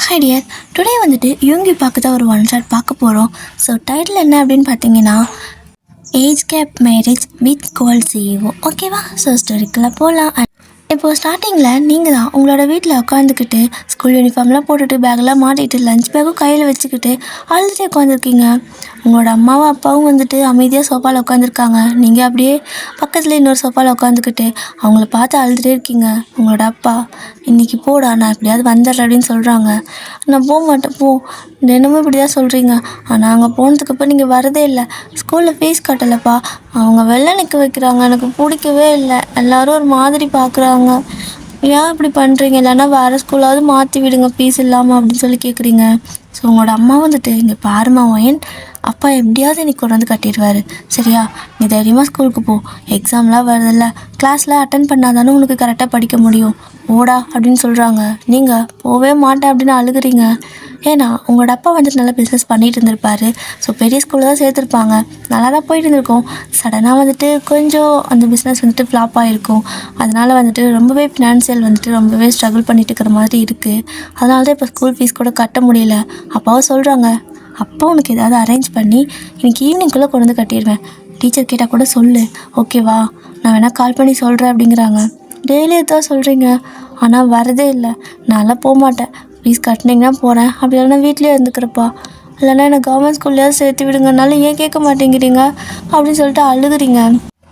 High dear, today வந்துட்டு யூங்கி பார்க்க தான் ஒரு ஒன் ஷாட் பார்க்க போகிறோம். ஸோ டைட்டில் என்ன அப்படின்னு பார்த்தீங்கன்னா, age gap marriage with cold CEO. ஓகேவா? ஸோ ஸ்டோரிக்குள்ளே போகலாம். இப்போது ஸ்டார்டிங்கில் நீங்கள் தான் உங்களோட வீட்டில் உட்காந்துக்கிட்டு ஸ்கூல் யூனிஃபார்ம்லாம் போட்டுட்டு பேக்கெலாம் மாட்டிட்டு லஞ்ச் பேக்கும் கையில் வச்சுக்கிட்டு அழுதுகிட்டே உட்காந்துருக்கீங்க. உங்களோட அம்மாவும் அப்பாவும் வந்துட்டு அமைதியாக சோஃபாவில் உட்காந்துருக்காங்க. நீங்கள் அப்படியே பக்கத்தில் இன்னொரு சோஃபாவில் உட்காந்துக்கிட்டு அவங்கள பார்த்து அழுதுகிட்டே இருக்கீங்க. உங்களோட அப்பா, இன்றைக்கி போடா, நான் எப்படியாவது வந்துடுறேன் அப்படின்னு சொல்கிறாங்க. நான் போக மாட்டேன், போ, தினமும் இப்படி தான் சொல்கிறீங்க. ஆனால் அங்கே போனதுக்கப்புறம் நீங்கள் வரதே இல்லை. ஸ்கூலில் ஃபீஸ் கட்டலைப்பா, அவங்க வெளில நிற்க வைக்கிறாங்க, எனக்கு பிடிக்கவே இல்லை, எல்லோரும் ஒரு மாதிரி பார்க்குறாங்க, ஏன் இப்படி பண்ணுறீங்க, இல்லைன்னா வேறு ஸ்கூலாவது மாற்றி விடுங்க ஃபீஸ் இல்லாமல் அப்படின்னு சொல்லி கேட்குறீங்க. ஸோ உங்களோட அம்மா வந்துட்டு, இங்கே பாருமா ஒயன், அப்பா எப்படியாவது இன்னைக்கு கொண்டு வந்து கட்டிடுவார், சரியா? நீ தைரியமாக ஸ்கூலுக்கு போ, எக்ஸாம்லாம் வருதில்ல, கிளாஸில் அட்டன் பண்ணாதானே உனக்கு கரெக்டாக படிக்க முடியும், ஓடா அப்படின்னு சொல்கிறாங்க. நீங்கள் போவே மாட்டேன் அப்படின்னு அழுகுறீங்க. ஏன்னா உங்களோட அப்பா வந்துட்டு நல்லா பிஸ்னஸ் பண்ணிகிட்டு இருந்திருப்பாரு. ஸோ பெரிய ஸ்கூலில் தான் சேர்த்துருப்பாங்க, நல்லா தான் போயிட்டு இருந்திருக்கும். சடனாக வந்துட்டு கொஞ்சம் அந்த பிஸ்னஸ் வந்துட்டு ஃப்ளாப் ஆகிருக்கும். அதனால் வந்துட்டு ரொம்பவே ஃபினான்சியல் வந்துட்டு ரொம்பவே ஸ்ட்ரகிள் பண்ணிட்டு இருக்கிற மாதிரி இருக்குது. அதனால தான் இப்போ ஸ்கூல் ஃபீஸ் கூட கட்ட முடியல. அப்பாவும் சொல்கிறாங்க, அப்பா உனக்கு ஏதாவது அரேஞ்ச் பண்ணி இன்றைக்கி ஈவினிங்குள்ளே கொண்டு வந்து கட்டிடுவேன், டீச்சர் கேட்டால் கூட சொல்லு, ஓகேவா? நான் வேணால் கால் பண்ணி சொல்கிறேன் அப்படிங்கிறாங்க. டெய்லி தான் சொல்கிறீங்க, ஆனால் வரதே இல்லை. நான்லாம் போக மாட்டேன், ஃபீஸ் கட்டினீங்கன்னா போகிறேன், அப்படி இல்லைன்னா வீட்லேயே இருந்துக்கிறப்பா, இல்லைன்னா எனக்கு கவர்மெண்ட் ஸ்கூல்லையாவது சேர்த்து விடுங்கனாலும் ஏன் கேட்க மாட்டேங்கிறீங்க அப்படின்னு சொல்லிட்டு அழுகுறீங்க.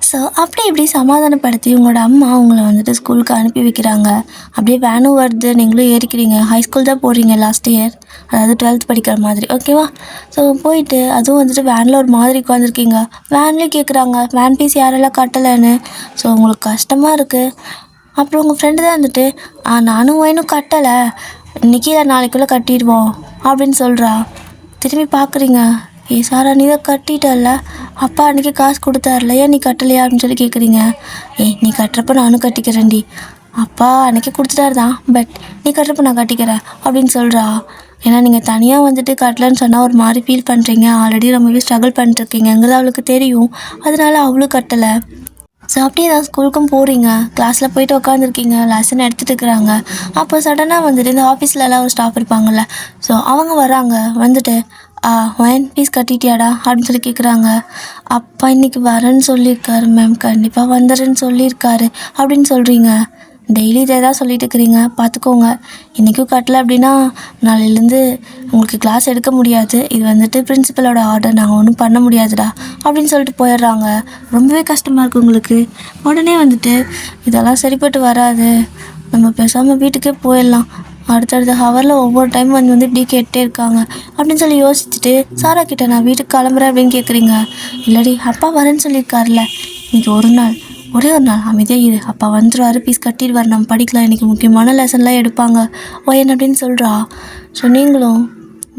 ஸோ அப்படி இப்படி சமாதானப்படுத்தி உங்களோட அம்மா உங்களை வந்துட்டு ஸ்கூலுக்கு அனுப்பி வைக்கிறாங்க. அப்படியே வேனும் வருது, நீங்களும் ஏறிக்கிறீங்க. ஹை ஸ்கூல் தான் போகிறீங்க லாஸ்ட் இயர், அதாவது 12th படிக்கிற மாதிரி, ஓகேவா? ஸோ போயிட்டு அதுவும் வந்துட்டு வேனில் ஒரு மாதிரி உட்காந்துருக்கீங்க. வேன்லேயும் கேட்குறாங்க வேன் ஃபீஸ் யாரெல்லாம் கட்டலைன்னு. ஸோ உங்களுக்கு கஷ்டமாக இருக்குது. அப்புறம் உங்கள் ஃப்ரெண்டு தான் வந்துட்டு, நானும் ஒயினும் கட்டலை, இன்றைக்கி இல்லை நாளைக்குள்ளே கட்டிடுவோம் அப்படின்னு சொல்கிறா. திரும்பி பார்க்குறீங்க, சாரா நீ தான் கட்டிட்டல்ல, அப்பா அன்றைக்கி காசு கொடுத்தாருல, ஏன் நீ கட்டலையா அப்படின்னு சொல்லி கேட்குறீங்க. நீ கட்டுறப்ப நானும் கட்டிக்கிறேன்டி, அப்பா அன்றைக்கி கொடுத்துட்டாரு தான், பட் நீ கட்டுறப்ப நான் கட்டிக்கிறேன் அப்படின்னு சொல்கிறா. ஏன்னா நீங்கள் தனியாக வந்துட்டு கட்டலன்னு சொன்னால் ஒரு மாதிரி ஃபீல் பண்ணுறீங்க, ஆல்ரெடி ரொம்பவே ஸ்ட்ரகிள் பண்ணிட்டுருக்கீங்கிறது அவளுக்கு தெரியும். அதனால அவளும் கட்டலை. ஸோ அப்படியே தான் ஸ்கூலுக்கும் போகிறீங்க, கிளாஸில் போயிட்டு உட்காந்துருக்கீங்க, லெசன் எடுத்துகிட்டு இருக்கிறாங்க. அப்போ சடனாக வந்துட்டு இந்த ஆஃபீஸ்லலாம் ஒரு ஸ்டாஃப் இருப்பாங்கள்ல, ஸோ அவங்க வராங்க. வந்துட்டு ஒயன் ஃபீஸ் கட்டிட்டியாடா அப்படின்னு சொல்லி கேட்குறாங்க. அப்பா இன்றைக்கி வரேன்னு சொல்லியிருக்காரு மேம், கண்டிப்பாக வந்துடுறேன்னு சொல்லியிருக்காரு அப்படின்னு சொல்கிறீங்க. டெய்லி இதை தான் சொல்லிட்டு இருக்கிறீங்க, பார்த்துக்கோங்க, இன்றைக்கும் கட்டலை அப்படின்னா நாளையிலேருந்து உங்களுக்கு கிளாஸ் எடுக்க முடியாது, இது வந்துட்டு பிரின்சிபலோட ஆர்டர், நாங்கள் ஒன்றும் பண்ண முடியாதுடா அப்படின்னு சொல்லிட்டு போயிடுறாங்க. ரொம்பவே கஷ்டமாக இருக்குது உங்களுக்கு. உடனே வந்துட்டு இதெல்லாம் சரிப்பட்டு வராது, நம்ம பேசாமல் வீட்டுக்கே போயிடலாம், அடுத்தடுத்த ஹவரில் ஒவ்வொரு டைம் வந்து இப்படி கேட்டே இருக்காங்க அப்படின்னு சொல்லி யோசிச்சுட்டு சாரா கிட்ட, நான் வீட்டுக்கு கிளம்புறேன் அப்படின்னு கேட்குறீங்க. இல்லடி, அப்பா வரேன்னு சொல்லியிருக்காருல, இன்றைக்கி ஒரு நாள், ஒரே ஒரு நாள் அமைதியாக இரு, அப்பா வந்துடுவார், ஃபீஸ் கட்டிடுவார், நம்ம படிக்கலாம், இன்றைக்கி முக்கியமான லெசன்லாம் எடுப்பாங்க ஒயன் அப்படின்னு சொல்கிறா. ஸோ நீங்களும்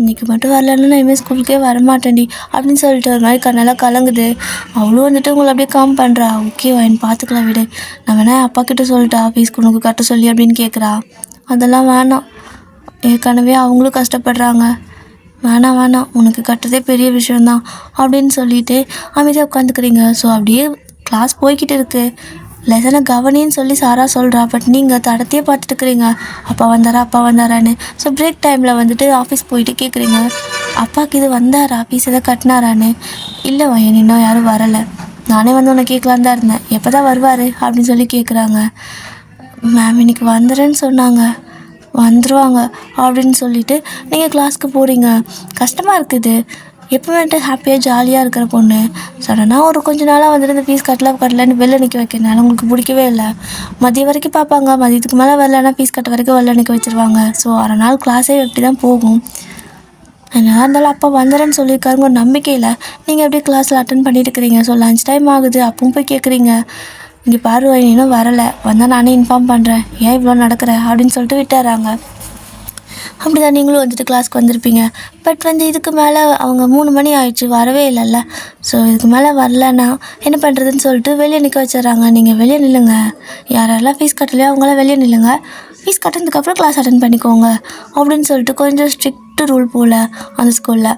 இன்றைக்கி மட்டும் வரலன்னா நான் இனிமேல் ஸ்கூலுக்கே வரமாட்டேன்டி அப்படின்னு சொல்லிட்டு ஒரு மாதிரி கண்ணெல்லாம் கலங்குது. அவ்வளோ வந்துட்டு உங்களை அப்படியே காம் பண்ணுறா. ஓகே ஒயன், பார்த்துக்கலாம் விடு, நான் வேணா அப்பா கிட்ட சொல்லிட்டா ஃபீஸ் உனக்கு கட்ட சொல்லி அப்படின்னு கேட்குறா. அதெல்லாம் வேணாம், ஏற்கனவே அவங்களும் கஷ்டப்படுறாங்க, வேணாம், உனக்கு கட்டுறதே பெரிய விஷயந்தான் அப்படின்னு சொல்லிட்டு அமைதியாக உட்காந்துக்கிறீங்க. ஸோ அப்படியே கிளாஸ் போய்கிட்டு இருக்குது, லெசனை கவனின்னு சொல்லி சாரா சொல்கிறா. பட் நீங்கள் தடத்தையே பார்த்துட்டுருக்குறீங்க, அப்பா வந்தாரான்னு. ஸோ பிரேக் டைமில் வந்துட்டு ஆஃபீஸ் போயிட்டு கேட்குறீங்க, அப்பாவுக்கு இது வந்தாரா, ஃபீஸ் எதாவது கட்டினாரான்னு. இல்லை வயன், இன்னும் யாரும் வரலை, நானே வந்து உன்னை கேட்கலான்னு தான் இருந்தேன், எப்போ தான் வருவார் அப்படின்னு சொல்லி கேட்குறாங்க. மேம் இன்றைக்கி வந்துடுறேன்னு சொன்னாங்க, வந்துடுவாங்க அப்படின்னு சொல்லிவிட்டு நீங்கள் கிளாஸ்க்கு போகிறீங்க. கஷ்டமாக இருக்குது, எப்போவேன்ட்டு ஹாப்பியாக ஜாலியாக இருக்கிற பொண்ணு சடனாக ஒரு கொஞ்ச நாளாக வந்துட்டு இந்த ஃபீஸ் கட்டலன்னு வெளில நிற்க வைக்கிறனால உங்களுக்கு பிடிக்கவே இல்லை. மதியம் வரைக்கும் பார்ப்பாங்க, மதியத்துக்கு மேலே வரலன்னா ஃபீஸ் கட்ட வரைக்கும் வெளில நிற்க வச்சுருவாங்க. ஸோ அரை நாள் கிளாஸே எப்படி தான் போகும். என்ன இருந்தாலும் அப்பா வந்துடுறேன்னு சொல்லியிருக்காருங்க ஒரு நம்பிக்கையில் நீங்கள் அப்படியே கிளாஸில் அட்டன் பண்ணிட்டு இருக்கிறீங்க. ஸோ லஞ்ச் டைம் ஆகுது, அப்பவும் போய் கேட்குறீங்க, இங்கே பாரு இன்னும் வரலை, வந்தால் நானே இன்ஃபார்ம் பண்ணுறேன், ஏன் இவ்வளோ நடக்கிற அப்படின்னு சொல்லிட்டு விட்டுறாங்க. அப்படி தான் நீங்களும் வந்துட்டு கிளாஸ்க்கு வந்திருப்பீங்க. பட் வந்து இதுக்கு மேலே அவங்க 3 மணி ஆயிடுச்சு, வரவே இல்லைல்ல. ஸோ இதுக்கு மேலே வரலன்னா என்ன பண்ணுறதுன்னு சொல்லிட்டு வெளியே நிற்க வச்சிடறாங்க. நீங்கள் வெளியே நில்லுங்க, யாரெல்லாம் ஃபீஸ் கட்டலையோ அவங்களாம் வெளியே நில்லுங்க, ஃபீஸ் கட்டினதுக்கப்புறம் கிளாஸ் அட்டன் பண்ணிக்கோங்க அப்படின்னு சொல்லிட்டு கொஞ்சம் ஸ்ட்ரிக்ட் ரூல் போல் அந்த ஸ்கூலில்.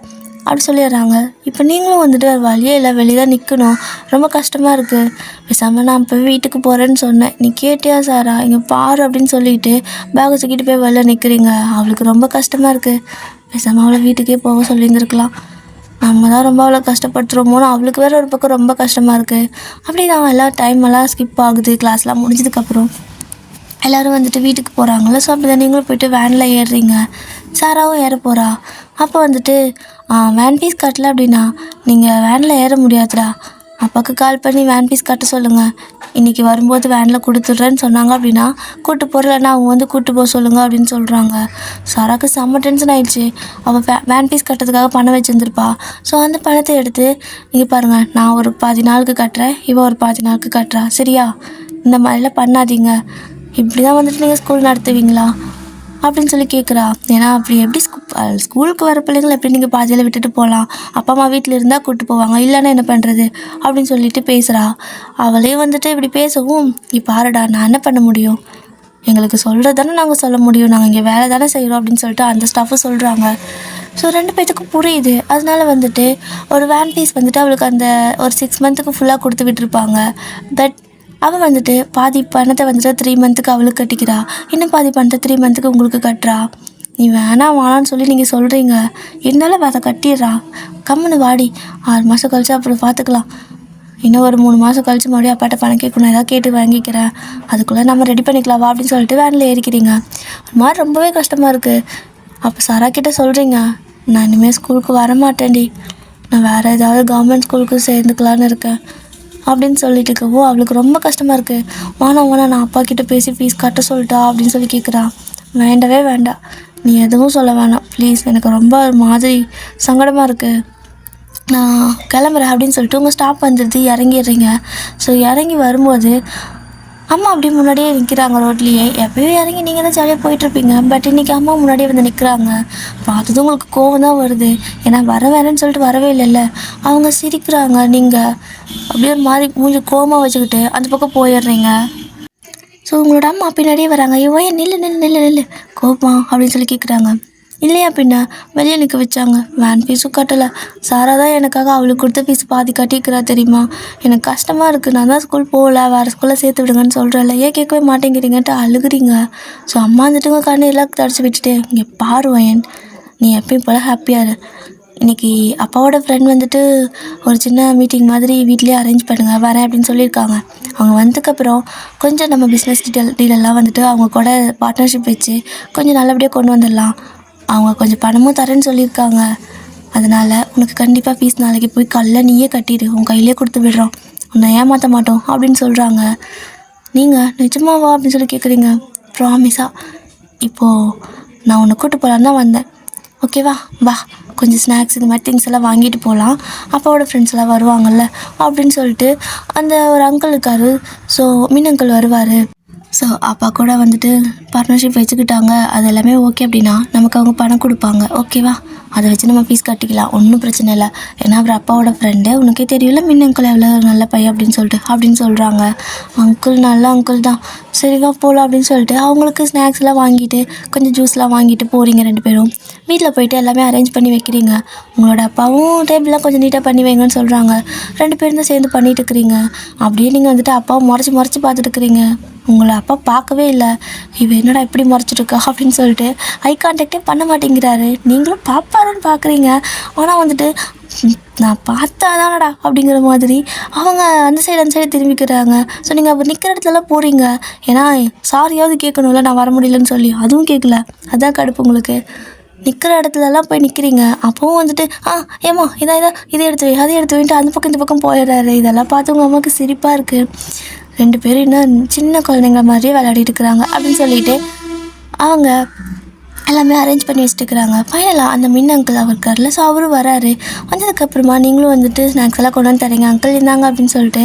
அப்படி சொல்லிடுறாங்க. இப்போ நீங்களும் வந்துட்டு வேறு வழியே இல்லை, வெளியே தான் நிற்கணும், ரொம்ப கஷ்டமாக இருக்குது. பேசாமல் நான் இப்போ வீட்டுக்கு போகிறேன்னு சொன்னேன், நீ கேட்டியா சாரா, இங்கே பாரு அப்படின்னு சொல்லிட்டு பேக்கை தூக்கிட்டு போய் வெளில நிற்கிறீங்க. அவளுக்கு ரொம்ப கஷ்டமாக இருக்குது. பேசாமல் அவளை வீட்டுக்கே போக சொல்லியிருந்துருக்கலாம். நம்ம தான் ரொம்ப அவளை கஷ்டப்படுத்துகிறோமோன்னு அவளுக்கு வேறு ஒரு பக்கம் ரொம்ப கஷ்டமாக இருக்குது. அப்படி தான் டைமெல்லாம் ஸ்கிப் ஆகுது. கிளாஸ்லாம் முடிஞ்சதுக்கப்புறம் எல்லோரும் வந்துட்டு வீட்டுக்கு போகிறாங்கள. ஸோ அப்படி தான் நீங்களும் போய்ட்டு வேனில் ஏறுறீங்க. சாராவும் ஏற போகிறா. அப்போ வந்துட்டு வேன் ஃபீஸ் கட்டல அப்படின்னா நீங்கள் வேனில் ஏற முடியாதுடா, அப்பாவுக்கு கால் பண்ணி வேன் ஃபீஸ் கட்ட சொல்லுங்கள், இன்றைக்கி வரும்போது வேனில் கொடுத்துட்றேன்னு சொன்னாங்க அப்படின்னா கூப்பிட்டு போகிறலன்னா அவங்க வந்து கூப்பிட்டு போக சொல்லுங்கள் அப்படின்னு சொல்கிறாங்க. சாராவுக்கு செம்ம டென்ஷன் ஆகிடுச்சு. அவள் வேன் ஃபீஸ் கட்டுறதுக்காக பணம் வச்சுருந்துருப்பா. ஸோ அந்த பணத்தை எடுத்து இங்கே பாருங்கள், நான் ஒரு 10 நாளுக்கு கட்டுறேன், இவள் ஒரு 10 நாளுக்கு கட்டுறா, சரியா? இந்த மாதிரிலாம் பண்ணாதீங்க, இப்படி தான் வந்துட்டு நீங்கள் ஸ்கூல் நடத்துவீங்களா அப்படின்னு சொல்லி கேட்குறா. ஏன்னா அப்படி எப்படி ஸ்கூலுக்கு வர பிள்ளைங்களை எப்படி நீங்கள் பாதியில் விட்டுட்டு போகலாம்? அப்பா அம்மா வீட்டில் இருந்தால் கூப்பிட்டு போவாங்க, இல்லைன்னா என்ன பண்ணுறது அப்படின்னு சொல்லிட்டு பேசுகிறா. அவளே வந்துட்டு இப்படி பேசவும், இப்போ பாருடா நான் என்ன பண்ண முடியும், எங்களுக்கு சொல்கிறது தானே நாங்கள் சொல்ல முடியும், நாங்கள் இங்கே வேலை தானே செய்கிறோம் அப்படின்னு சொல்லிட்டு அந்த ஸ்டாஃபும் சொல்கிறாங்க. ஸோ 2 பேத்துக்கும் புரியுது. அதனால வந்துட்டு ஒரு வேன் ஃபீஸ் வந்துட்டு அவளுக்கு அந்த ஒரு 6 மந்த்துக்கு ஃபுல்லாக கொடுத்து விட்டுருப்பாங்க. பட் அவள் வந்துட்டு பாதி பணத்தை வந்துட்டு 3 மந்த்துக்கு அவளுக்கு கட்டிக்கிறா, இன்னும் பாதி பணத்தை 3 மந்த்துக்கு உங்களுக்கு கட்டுறா. நீ வேணான்னு சொல்லி நீங்கள் சொல்கிறீங்க, இருந்தாலும் அதை கட்டிடுறா. கம்முன்னு வாடி, 6 மாதம் கழிச்சு அப்புறம் பார்த்துக்கலாம், இன்னும் ஒரு 3 மாதம் கழிச்சு மறுபடியும் அப்பாட்ட பணம் கேட்கணும், ஏதாவது கேட்டு வாங்கிக்கிறேன், அதுக்குள்ளே நம்ம ரெடி பண்ணிக்கலாம் வா அப்படின்னு சொல்லிட்டு வேனில் ஏறிக்கிறீங்க. ஒரு மாதிரி ரொம்பவே கஷ்டமாக இருக்குது. அப்போ சாரா கிட்டே சொல்கிறீங்க, நான் இனிமேல் ஸ்கூலுக்கு வரமாட்டேன்டி, நான் வேறு ஏதாவது கவர்மெண்ட் ஸ்கூலுக்கு சேர்ந்துக்கலான்னு இருக்கேன் அப்படின்னு சொல்லிட்டு இருக்கவோ அவளுக்கு ரொம்ப கஷ்டமாக இருக்குது. வேணாம் நான் அப்பா கிட்டே பேசி ஃபீஸ் கட்ட சொல்லிட்டா அப்படின்னு சொல்லி கேட்குறா. வேண்டவே வேண்டாம், நீ எதுவும் சொல்ல வேணாம் ப்ளீஸ், எனக்கு ரொம்ப ஒரு மாதிரி சங்கடமாக இருக்குது, நான் கிளம்புறேன் அப்படின்னு சொல்லிட்டு உங்கள் ஸ்டாப் வந்துடுது, இறங்கிடுறீங்க. ஸோ இறங்கி வரும்போது அம்மா அப்படியே முன்னாடியே நிற்கிறாங்க ரோட்லேயே. எப்போயும் இறங்கி நீங்கள் தான் ஜாலியாக போயிட்டுருப்பீங்க, பட் இன்றைக்கி அம்மா முன்னாடியே வந்து நிற்கிறாங்க. பார்த்ததும் உங்களுக்கு கோவம் தான் வருது, ஏன்னா வரேன்னு சொல்லிட்டு வரவே இல்லைல்ல. அவங்க சிரிக்கிறாங்க, நீங்கள் அப்படியே ஒரு மாதிரி மூஞ்சி கோவமாக வச்சுக்கிட்டு அந்த பக்கம் போயிடுறீங்க. ஸோ உங்களோட அம்மா பின்னாடியே வராங்க. ஏன் நில்லு கோபம் அப்படின்னு சொல்லி கேட்குறாங்க. இல்லையா பின்ன வெளியே நிற்க வச்சாங்க, வேன் ஃபீஸும் கட்டலை, சாரா தான் எனக்காக அவளுக்கு கொடுத்த ஃபீஸ் பாதி கட்டிக்கிறா தெரியுமா, எனக்கு கஷ்டமாக இருக்குது, நான் தான் ஸ்கூல் போகல, வேறு ஸ்கூலில் சேர்த்து விடுங்கன்னு சொல்கிறேன்ல, ஏன் கேட்கவே மாட்டேங்கிறீங்கன்ட்டு அழுகுறீங்க. ஸோ அம்மா வந்துட்டுங்க கண்ணு எல்லாம் தடிச்சு விட்டுட்டு, இங்கே பாருவேன், நீ எப்பயும் போல் ஹாப்பியாக இரு, இன்றைக்கி அப்பாவோட ஃப்ரெண்ட் வந்துட்டு ஒரு சின்ன மீட்டிங் மாதிரி வீட்லேயே அரேஞ்ச் பண்ணுங்கள் வரேன் அப்படின்னு சொல்லியிருக்காங்க. அவங்க வந்ததுக்கப்புறம் கொஞ்சம் நம்ம பிஸ்னஸ் டீலெல்லாம் வந்துட்டு அவங்க கூட பார்ட்னர்ஷிப் வச்சு கொஞ்சம் நல்லபடியாக கொண்டு வந்துடலாம். அவங்க கொஞ்சம் பணமும் தரேன்னு சொல்லியிருக்காங்க. அதனால் உனக்கு கண்டிப்பாக ஃபீஸ் நாளைக்கு போய் கல்ல நீயே கட்டிடு, உன் கையிலே கொடுத்து விடுறோம், உன்னை ஏமாற்ற மாட்டோம் அப்படின்னு சொல்கிறாங்க. நீங்கள் நிஜமாவா அப்படின்னு சொல்லி கேட்குறீங்க. ப்ராமிஸாக இப்போது நான் உன்னை கூப்பிட்டு போகலான்னு தான் வந்தேன், ஓகேவா, வா கொஞ்சம் ஸ்நாக்ஸ் இந்த மாதிரி திங்ஸ் எல்லாம் வாங்கிட்டு போகலாம், அப்பாவோட ஃப்ரெண்ட்ஸ் எல்லாம் வருவாங்கள்ல அப்படின்னு சொல்லிட்டு அந்த ஒரு அங்கிள் இருக்கார். ஸோ மீன் அங்கிள் வருவார். ஸோ அப்பா கூட வந்துட்டு பார்ட்னர்ஷிப் வச்சுக்கிட்டாங்க, அது எல்லாமே ஓகே அப்படின்னா நமக்கு அவங்க பணம் கொடுப்பாங்க, ஓகேவா, அதை வச்சு நம்ம ஃபீஸ் கட்டிக்கலாம், ஒன்றும் பிரச்சனை இல்லை, ஏன்னா அவர் அப்பாவோட ஃப்ரெண்டு, உனக்கே தெரியல மீன் அங்கிள் எவ்வளோ நல்ல பையன் அப்படின்னு சொல்கிறாங்க. அங்கிள் நல்ல அங்கிள் தான், சரிவா போகலாம் அப்படின்னு சொல்லிட்டு அவங்களுக்கு ஸ்நாக்ஸ் எல்லாம் வாங்கிட்டு கொஞ்சம் ஜூஸ்லாம் வாங்கிட்டு போகிறீங்க. 2 பேரும் வீட்டில் போயிட்டு எல்லாமே அரேஞ்ச் பண்ணி வைக்கிறீங்க. உங்களோட அப்பாவும் டேபிள்லாம் கொஞ்சம் நீட்டாக பண்ணி வைங்கன்னு சொல்கிறாங்க. 2 பேரும் தான் சேர்ந்து பண்ணிட்டு இருக்கிறீங்க. அப்படியே நீங்கள் வந்துட்டு அப்பாவை முறைச்சி பார்த்துட்டு இருக்கிறீங்க. உங்களை அப்பா பார்க்கவே இல்லை, இவன் என்னடா இப்படி முறைச்சிட்ருக்கா அப்படின்னு சொல்லிட்டு ஐ கான்டாக்டே பண்ண மாட்டேங்கிறாரு. நீங்களும் பாப்பாருன்னு பார்க்குறீங்க, ஆனால் வந்துட்டு நான் பார்த்தாதானடா அப்படிங்கிற மாதிரி அவங்க அந்த சைடு திரும்பிக்கிறாங்க. ஸோ நீங்கள் அப்போ நிற்கிற இடத்துலலாம் போகிறீங்க, ஏன்னா சாரியாவது கேட்கணும்ல நான் வர முடியலன்னு சொல்லி, அதுவும் கேட்கல, அதான் கடுப்பு உங்களுக்கு. நிற்கிற இடத்துலலாம் போய் நிற்கிறீங்க. அப்போவும் வந்துட்டு ஏம்மா இதை எடுத்து வை அதை எடுத்து வைன்ட்டு அந்த பக்கம் இந்த பக்கம் போயிடுறாரு. இதெல்லாம் பார்த்து உங்கள் அம்மாவுக்கு சிரிப்பாக இருக்குது. 2 பேரும் இன்னும் சின்ன குழந்தைங்க மாதிரியே விளையாடிட்டு இருக்கிறாங்க அப்படின்னு சொல்லிட்டு அவங்க எல்லாமே அரேஞ்ச் பண்ணி வச்சுட்டுருக்குறாங்க. ஃபைனலாக அந்த மின் அங்கிள் அவர் இருக்கார்ல, ஸோ அவரும் வராரு. வந்ததுக்கப்புறமா நீங்களும் வந்துட்டு ஸ்நாக்ஸ் எல்லாம் கொண்டு வந்து தரீங்க. அங்கிள் இருந்தாங்க அப்படின்னு சொல்லிட்டு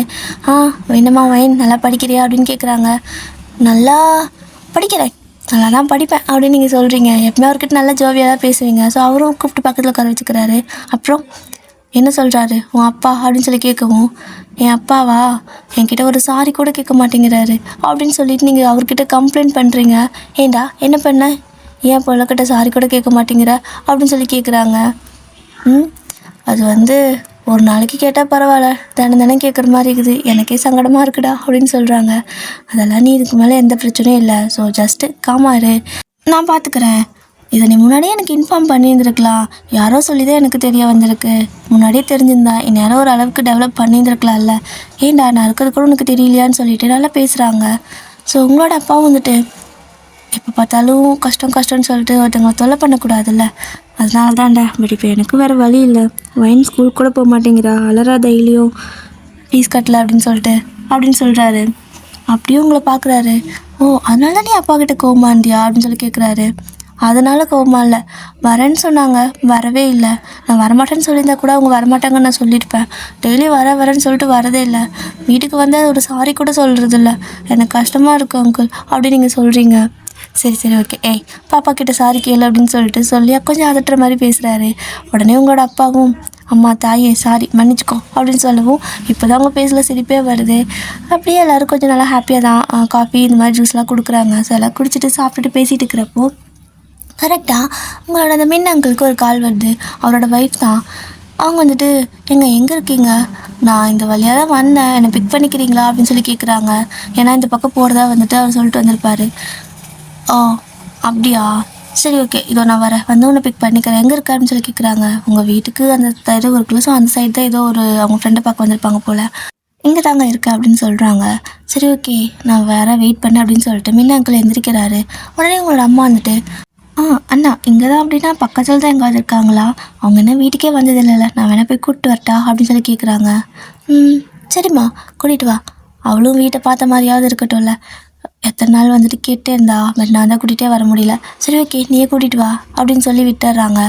வேணுமா வைன், நல்லா படிக்கிறியா அப்படின்னு கேட்குறாங்க. நல்லா படிக்கிறேன், நல்லா தான் படிப்பேன் அப்படின்னு நீங்கள் சொல்கிறீங்க. எப்பவுமே அவர்கிட்ட நல்லா ஜோவியாக தான் பேசுவீங்க. ஸோ அவரும் கூப்பிட்டு பக்கத்தில் உட்கார வச்சுக்கிறாரு. அப்புறம் என்ன சொல்கிறாரு உன் அப்பா அப்படின்னு சொல்லி கேட்கவும், என் அப்பாவா என்கிட்ட ஒரு சாரி கூட கேட்க மாட்டேங்கிறாரு அப்படின்னு சொல்லிட்டு நீங்கள் அவர்கிட்ட கம்ப்ளைண்ட் பண்ணுறீங்க. ஏண்டா என்ன பண்ண, ஏன் பொண்ணக்கிட்ட சாரி கூட கேட்க மாட்டேங்கிற அப்படின்னு சொல்லி கேட்குறாங்க. அது வந்து ஒரு நாளைக்கு கேட்டால் பரவாயில்ல, தினம் தினம் கேட்குற மாதிரி இருக்குது, எனக்கே சங்கடமாக இருக்குடா அப்படின்னு சொல்கிறாங்க. அதெல்லாம் நீ இதுக்கு மேலே எந்த பிரச்சனையும் இல்லை, ஸோ ஜஸ்ட்டு காமாரு, நான் பார்த்துக்கிறேன். இதை நீ முன்னாடியே எனக்கு இன்ஃபார்ம் பண்ணியிருந்துருக்கலாம், யாரோ சொல்லி தான் எனக்கு தெரிய வந்திருக்கு. முன்னாடியே தெரிஞ்சிருந்தா இந்நேரம் ஒரு அளவுக்கு டெவலப் பண்ணியிருந்துருக்கலாம்ல, ஏன்டா நான் இருக்கிறது கூட உனக்கு தெரியலையான்னு சொல்லிட்டு நல்லா பேசுகிறாங்க. ஸோ உங்களோட அப்பாவும் வந்துட்டு எப்போ பார்த்தாலும் கஷ்டம் கஷ்டம்னு சொல்லிட்டு ஒருத்தவங்களை தொல்லை பண்ணக்கூடாதுல்ல, அதனால தான்டா. பட் இப்போ எனக்கு வேறு வழி இல்லை, வைன் ஸ்கூல் கூட போக மாட்டேங்கிறா, அலறா டெய்லியும் ஃபீஸ் கட்டலை அப்படின்னு சொல்கிறாரு. அப்படியும் உங்களை பார்க்குறாரு. ஓ அதனால தான் நீ அப்பா கிட்ட கோவமாண்டியா அப்படின்னு சொல்லி கேட்குறாரு. அதனால் கோவமா இல்லை, வரேன்னு சொன்னாங்க, வரவே இல்லை. நான் வரமாட்டேன்னு சொல்லியிருந்தா கூட அவங்க வரமாட்டாங்கன்னு நான் சொல்லியிருப்பேன். டெய்லி வரேன்னு சொல்லிட்டு வரதே இல்லை. வீட்டுக்கு வந்து ஒரு சாரி கூட சொல்கிறது இல்லை. எனக்கு கஷ்டமாக இருக்குது அங்கிள் அப்படின்னு நீங்கள் சொல்கிறீங்க. சரி ஓகே, ஏய் பாப்பா கிட்ட சாரி கேளு அப்படின்னு சொல்லிட்டு சொல்லி கொஞ்சம் அதட்டுற மாதிரி பேசுகிறாரு. உடனே உங்களோட அப்பாவும் அம்மா தாயே சாரி மன்னிச்சிக்கோ அப்படின்னு சொல்லவும் இப்போ தான் அவங்க பேசல சிரிப்பே வருது. அப்படியே எல்லோரும் கொஞ்சம் நல்லா ஹாப்பியாக தான் காஃபி இந்த மாதிரி ஜூஸ்லாம் கொடுக்குறாங்க. ஸோ எல்லாம் குடிச்சிட்டு சாப்பிட்டுட்டு பேசிகிட்டு இருக்கிறப்போ கரெக்டாக உங்களோட அந்த மின் அங்கிளுக்கு ஒரு கால் வருது. அவரோட ஒய்ஃப் தான். அவங்க வந்துட்டு எங்கே இருக்கீங்க, நான் இந்த வழியாக தான் வந்தேன், என்னை பிக் பண்ணிக்கிறீங்களா அப்படின்னு சொல்லி கேட்குறாங்க. ஏன்னா இந்த பக்கம் போகிறதா வந்துட்டு அவர் சொல்லிட்டு வந்திருப்பார். ஓ அப்படியா, சரி ஓகே, இதோ நான் வரேன், வந்து உன்னை பிக் பண்ணிக்கிறேன், எங்கே இருக்காருன்னு சொல்லி கேட்குறாங்க. உங்கள் வீட்டுக்கு அந்த தெரு இருக்குல்ல, ஸோ அந்த சைடு தான் ஏதோ ஒரு அவங்க ஃப்ரெண்டை பார்க்க வந்திருப்பாங்க போல், இங்கே தாங்க இருக்கேன் அப்படின்னு சொல்கிறாங்க. சரி ஓகே நான் வெயிட் பண்ணேன் அப்படின்னு சொல்லிட்டு மின்ன அங்கிள் எந்திரிக்கிறாரு. உடனே உங்களோட அம்மா வந்துட்டு அண்ணா இங்கே தான் அப்படின்னா பக்கத்தில் தான் எங்காவது இருக்காங்களா, அவங்க என்ன வீட்டுக்கே வந்தது இல்லைல்ல, நான் வேணா போய் கூப்பிட்டு வரட்டா அப்படின்னு சொல்லி கேட்குறாங்க. சரிம்மா கூட்டிகிட்டு வா, அவளும் வீட்டை பார்த்த மாதிரியாவது இருக்கட்டும்ல, எத்தனை நாள் வந்துட்டு கேட்டே இருந்தா, பட் நான் தான் கூட்டிகிட்டே வர முடியல, சரி ஓகே நீயே கூட்டிகிட்டு வா அப்படின்னு சொல்லி விட்டுறாங்க.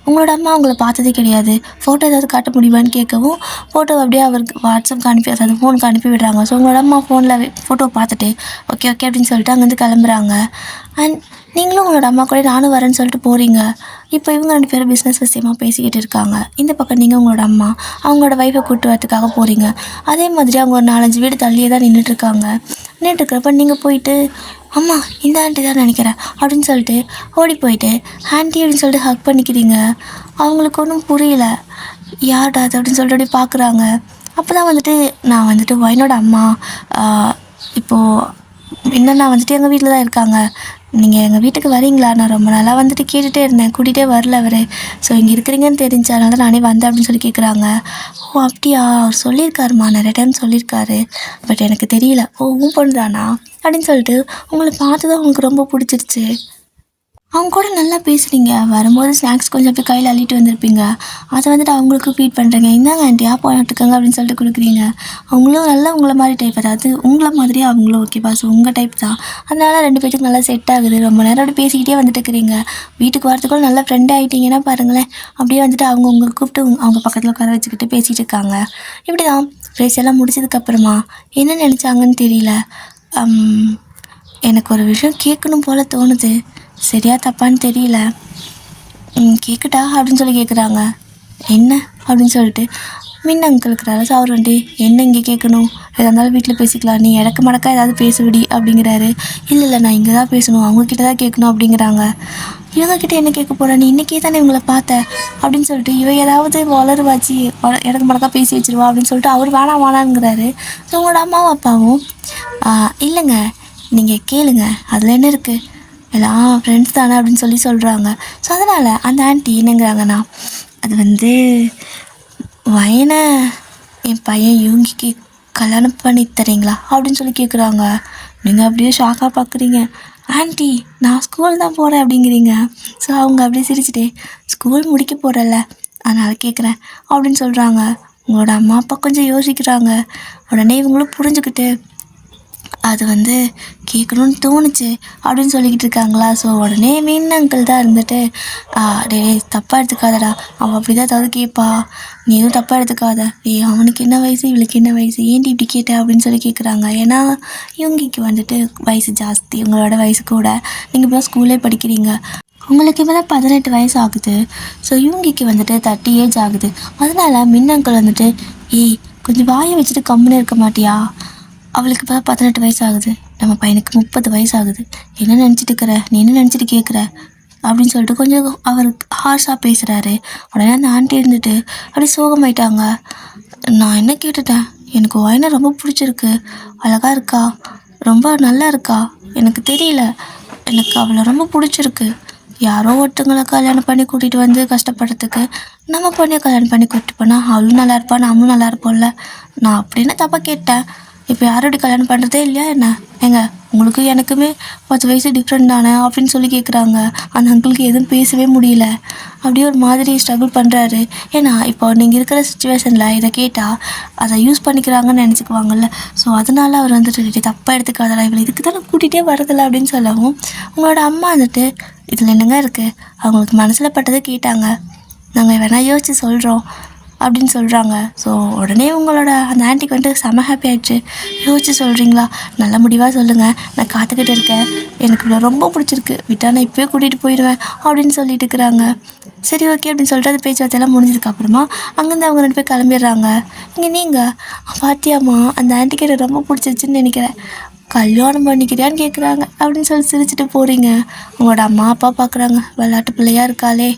உங்களோட அம்மா அவங்கள பார்த்ததே கிடையாது, ஃபோட்டோ ஏதாவது காட்ட முடியுமான்னு கேட்கவும் ஃபோட்டோ அப்படியே அவருக்கு வாட்ஸ்அப்க்கு அனுப்பி, அதாவது ஃபோனுக்கு அனுப்பி விடுறாங்க. ஸோ உங்களோட அம்மா ஃபோனில் ஃபோட்டோ பார்த்துட்டு ஓகே அப்படின்னு சொல்லிட்டு அங்கேருந்து கிளம்புறாங்க. அண்ட் நீங்களும் உங்களோட அம்மா கூட நானும் வரேன்னு சொல்லிட்டு போகிறீங்க. இப்போ இவங்க 2 பேரும் பிஸ்னஸ் விஷயமாக பேசிக்கிட்டு இருக்காங்க. இந்த பக்கம் நீங்கள் உங்களோட அம்மா அவங்களோட ஒய்ஃபை கூப்பிட்டு வரத்துக்காக போகிறீங்க. அதே மாதிரி அவங்க ஒரு 4-5 வீடு தள்ளியே தான் நின்றுட்டுருக்கிறப்ப நீங்கள் போயிட்டு அம்மா இந்த ஆண்டி தான் நினைக்கிறேன் அப்படின்னு சொல்லிட்டு ஓடி போயிட்டு ஆண்டி அப்படின்னு சொல்லிட்டு ஹக் பண்ணிக்கிறீங்க. அவங்களுக்கு ஒன்றும் புரியல, யார்டா அது அப்படின்னு சொல்லிட்டு அப்படி பார்க்குறாங்க. அப்போ தான் வந்துட்டு நான் வந்துட்டு ஒயினோட அம்மா, இப்போது என்னன்னா வந்துட்டு எங்கள் வீட்டில் தான் இருக்காங்க, நீங்கள் எங்கள் வீட்டுக்கு வரீங்களா, நான் ரொம்ப நாளாக வந்துட்டு கேட்டுகிட்டே இருந்தேன், கூட்டிகிட்டே வரல அவர், ஸோ இங்கே இருக்கிறீங்கன்னு தெரிஞ்சு அதனால நானே வந்தேன் அப்படின்னு சொல்லி கேட்குறாங்க. ஓ அப்படியா, அவர் சொல்லியிருக்காருமா, நிறைய டைம் சொல்லியிருக்காரு, பட் எனக்கு தெரியல. ஓ உன் பொண்ணு தானா அப்படின்னு சொல்லிட்டு உங்களை பார்த்து தான் உங்களுக்கு ரொம்ப பிடிச்சிருச்சு. அவங்க கூட நல்லா பேசுகிறீங்க, வரும்போது ஸ்நாக்ஸ் கொஞ்சம் அப்படியே கையில் அள்ளிட்டு வந்திருப்பீங்க, அதை வந்துட்டு அவங்களுக்கு ஃபீட் பண்ணுறீங்க, இந்தாங்க ஆண்டியா போட்டுக்கோங்க அப்படின்னு சொல்லிட்டு கொடுக்குறீங்க. அவங்களும் நல்லா உங்களை மாதிரி டைப், அதாவது உங்களை மாதிரியே அவங்களும் ஓகேவா, ஸோ உங்கள் டைப் தான், அதனால் 2 பேத்துக்கு நல்லா செட் ஆகுது. ரொம்ப நேரம் அப்படி பேசிக்கிட்டே வந்துட்டு இருக்கிறீங்க. வீட்டுக்கு வரத்துக்குள்ள நல்லா ஃப்ரெண்ட் ஆகிட்டீங்கன்னா பாருங்களேன். அப்படியே வந்துட்டு அவங்க உங்களுக்கு கூப்பிட்டு அவங்க பக்கத்தில் உட்கார வச்சுக்கிட்டு பேசிகிட்டு இருக்காங்க. இப்படி தான் பேசெல்லாம் முடிச்சதுக்கப்புறமா என்ன நினச்சாங்கன்னு தெரியல, எனக்கு ஒரு விஷயம் கேட்கணும் போல் தோணுது, சரியா தப்பான்னு தெரியல, கேட்கட்டா அப்படின்னு சொல்லி கேட்குறாங்க. என்ன அப்படின்னு சொல்லிட்டு மின்ன அங்கிள்க்கிறாரு. ஸோ அவர் வந்துட்டு என்ன இங்கே கேட்கணும், எதாக இருந்தாலும் வீட்டில் பேசிக்கலாம், நீ இடக்கு மடக்கா ஏதாவது பேசுவிடி அப்படிங்கிறாரு. இல்லை நான் இங்கே தான் பேசணும், அவங்கக்கிட்ட தான் கேட்கணும் அப்படிங்கிறாங்க. இவங்கக்கிட்ட என்ன கேட்க போகிறேன், நீ இன்றைக்கே தானே இவங்களை பார்த்த அப்படின்னு சொல்லிட்டு இவ ஏதாவது வளருவாச்சு இடக்கு மடக்கா பேசி வச்சுருவா அப்படின்னு சொல்லிட்டு அவர் வேணாங்கிறாரு. ஸோ உங்களோட அம்மாவும் அப்பாவும் இல்லைங்க நீங்கள் கேளுங்க, அதில் என்ன இருக்குது, எல்லாம் ஃப்ரெண்ட்ஸ் தானே அப்படின்னு சொல்கிறாங்க. ஸோ அதனால் அந்த ஆண்டி என்னங்கிறாங்கன்னா, அது வந்து வயனை என் பையன் யூங்கிக்கு கல்யாணம் பண்ணி தரீங்களா அப்படின்னு சொல்லி கேட்குறாங்க. நீங்கள் அப்படியே ஷாக்காக பார்க்குறீங்க. ஆண்டி நான் ஸ்கூல் தான் போகிறேன் அப்படிங்கிறீங்க. ஸோ அவங்க அப்படியே சிரிச்சுட்டே ஸ்கூல் முடிக்க போகிறல்ல அதனால் கேட்குறேன் அப்படின்னு சொல்கிறாங்க. உங்களோட அம்மா அப்பா கொஞ்சம் யோசிக்கிறாங்க. உடனே இவங்களும் புரிஞ்சுக்கிட்டு அது வந்து கேட்கணுன்னு தோணுச்சு அப்படின்னு சொல்லிக்கிட்டு இருக்காங்களா. ஸோ உடனே மீன் அங்கிள் தான் இருந்துட்டு டே தப்பாக எடுத்துக்காதடா, அவள் அப்படி தான் ஏதாவது கேட்பா, நீ எதுவும் தப்பாக எடுத்துக்காத, அவனுக்கு என்ன வயசு இவளுக்கு என்ன வயசு, ஏன்டி இப்படி கேட்ட அப்படின்னு சொல்லி கேட்குறாங்க. ஏன்னா இவங்களுக்கு வந்துட்டு வயசு ஜாஸ்தி, உங்களோட வயசு கூட, நீங்கள் இப்போ ஸ்கூல்லே படிக்கிறீங்க, உங்களுக்கு இப்போ தான் 18 வயசு ஆகுது. ஸோ இவங்களுக்கு வந்துட்டு 30 ஏஜ் ஆகுது. அதனால் மின் அங்கிள் வந்துட்டு கொஞ்சம் வாயை வச்சுட்டு கம்முன்னு இருக்க மாட்டியா, அவளுக்கு இப்போ 18 வயசு ஆகுது, நம்ம பையனுக்கு 30 வயசு ஆகுது, என்ன நினச்சிட்டு இருக்கிற, நீ என்ன நினச்சிட்டு கேட்குற, அப்படின்னு சொல்லிட்டு கொஞ்சம் அவர் ஹார்ஷாக பேசுகிறாரு. உடனே அந்த ஆண்டி இருந்துட்டு அப்படியே சோகமாயிட்டாங்க. நான் என்ன கேட்டுட்டேன், எனக்கு ஒயனை ரொம்ப பிடிச்சிருக்கு, அழகாக இருக்கா, ரொம்ப நல்லா இருக்கா, எனக்கு தெரியல, எனக்கு அவளை ரொம்ப பிடிச்சிருக்கு. யாரோ ஒருத்தங்களை கல்யாணம் பண்ணி கூட்டிகிட்டு வந்து கஷ்டப்படுறதுக்கு நம்ம பொண்ணை கல்யாணம் பண்ணி கூட்டிட்டு போனால் அவளும் நல்லா இருப்பா, நாமளும் நல்லா இருப்போம்ல. நான் அப்படின்னு தப்பாக கேட்டேன். இப்போ யாரோட கல்யாணம் பண்ணுறதே இல்லையா என்ன? ஏங்க உங்களுக்கு எனக்குமே 10 வயசு டிஃப்ரெண்ட் தானே அப்படின்னு சொல்லி கேட்குறாங்க. அந்த அங்கிளுக்கு எதுவும் பேசவே முடியல. அப்படியே ஒரு மாதிரி ஸ்ட்ரகிள் பண்ணுறாரு. ஏன்னா இப்போ நீங்கள் இருக்கிற சுச்சுவேஷனில் இதை கேட்டால் அதை யூஸ் பண்ணிக்கிறாங்கன்னு நினச்சிக்குவாங்கல்ல. ஸோ அதனால அவர் வந்துட்டு தப்பாக எடுத்துக்காதடா, இவளை இதுக்கு தான் கூட்டிகிட்டே வரதில்லை அப்படின்னு சொல்லவும், உங்களோட அம்மா வந்துட்டு இதில் என்னங்க இருக்குது, அவங்களுக்கு மனசில் பட்டதை கேட்டாங்க, நாங்கள் வேணால் யோசித்து சொல்கிறோம் அப்படின்னு சொல்கிறாங்க. ஸோ உடனே உங்களோட அந்த ஆன்ட்டிக்கு வந்துட்டு செம ஹாப்பி ஆகிடுச்சு. யோசிச்சு சொல்கிறீங்களா, நல்ல முடிவாக சொல்லுங்கள், நான் காத்துக்கிட்டு இருக்கேன், எனக்கு இவ்வளோ ரொம்ப பிடிச்சிருக்கு, விட்டா நான் இப்போயே கூட்டிகிட்டு போயிடுவேன் அப்படின்னு சொல்லிட்டு இருக்கிறாங்க. சரி ஓகே அப்படின்னு சொல்லிட்டு அந்த பேச்சுவார்த்தையெல்லாம் முடிஞ்சதுக்கப்புறமா அங்கேருந்து அவங்க 2 பேர் கிளம்பிடுறாங்க. இங்கே நீங்கள் பாத்தியாம்மா, அந்த ஆன்ட்டிக்கு எனக்கு ரொம்ப பிடிச்சிருச்சுன்னு நினைக்கிறேன், கல்யாணம் பண்ணிக்கிறியான்னு கேட்குறாங்க அப்படின்னு சொல்லி சிரிச்சுட்டு போகிறீங்க. உங்களோட அம்மா அப்பா பார்க்குறாங்க, விளையாட்டு பிள்ளையாக இருக்காளே,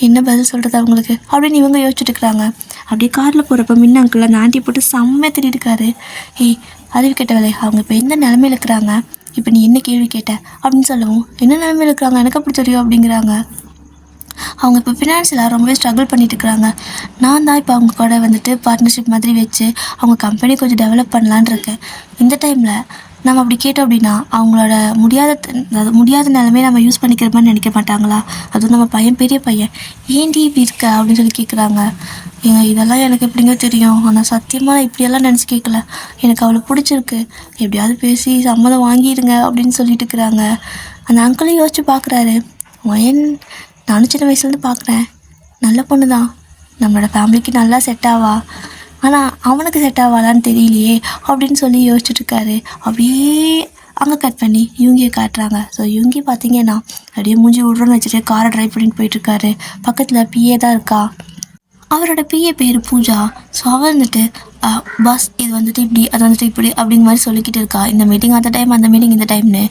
என்ன பதில் சொல்கிறது அவங்களுக்கு அப்படின்னு இவங்க யோசிச்சுட்டு இருக்கிறாங்க. அப்படியே காரில் போகிறப்ப முன்ன அங்கிள் அந்த ஆண்டி போட்டு செம்மையாக திட்டிட்டு இருக்காரு. ஏய் அறிவு கேட்டவளே, அவங்க இப்போ எந்த நிலமையில இருக்கிறாங்க, இப்போ நீ என்ன கேள்வி கேட்ட அப்படின்னு சொல்லவும், என்ன நிலமையில இருக்கிறாங்க எனக்கு அப்படி தெரியும் அப்படிங்கிறாங்க. அவங்க இப்போ ஃபினான்ஷியலாக ரொம்பவே ஸ்ட்ரகிள் பண்ணிட்டு இருக்கிறாங்க. நான் தான் இப்போ அவங்க கூட வந்துட்டு பார்ட்னர்ஷிப் மாதிரி வச்சு அவங்க கம்பெனி கொஞ்சம் டெவலப் பண்ணலான் இருக்கேன். இந்த டைமில் நம்ம அப்படி கேட்டோம் அப்படின்னா அவங்களோட முடியாத நிலைமையை நம்ம யூஸ் பண்ணிக்கிற மாதிரி நினைக்க மாட்டாங்களா? அதுவும் நம்ம பையன் பெரிய பையன், ஏன்டி இப்படி இருக்க அப்படின்னு சொல்லி கேட்குறாங்க. ஏங்க இதெல்லாம் எனக்கு எப்படிங்க தெரியும், ஆனால் சத்தியமாக நான் இப்படியெல்லாம் நினச்சி கேட்கல, எனக்கு அவளை பிடிச்சிருக்கு, எப்படியாவது பேசி சம்மதம் வாங்கிடுங்க அப்படின்னு சொல்லிட்டு இருக்கிறாங்க. அந்த அங்கிளையும் யோசிச்சு பார்க்குறாரு. வயன் நானும் சின்ன வயசுலேருந்து பார்க்குறேன், நல்ல பொண்ணு தான், நம்மளோட ஃபேமிலிக்கு நல்லா செட் ஆவா, ஆனால் அவனுக்கு செட் ஆவாளான்னு தெரியலையே அப்படின்னு சொல்லி யோசிச்சுட்ருக்காரு. அப்படியே அங்கே கட் பண்ணி யூங்கியை காட்டுறாங்க. ஸோ யூங்கி பார்த்தீங்கன்னா அப்படியே மூஞ்சி விட்றோன்னு வச்சுட்டு காரை ட்ரைவ் பண்ணிட்டு போயிட்டுருக்காரு. பக்கத்தில் பிஏ தான் இருக்கா, அவரோட பிஏ பேர் பூஜா. ஸோ அவள் வந்துட்டு பாஸ் இது வந்துட்டு இப்படி, அது வந்துட்டு இப்படி அப்படிங்கிற மாதிரி சொல்லிக்கிட்டு இருக்கா. இந்த மீட்டிங் அந்த டைம், அந்த மீட்டிங் இந்த டைம்னு.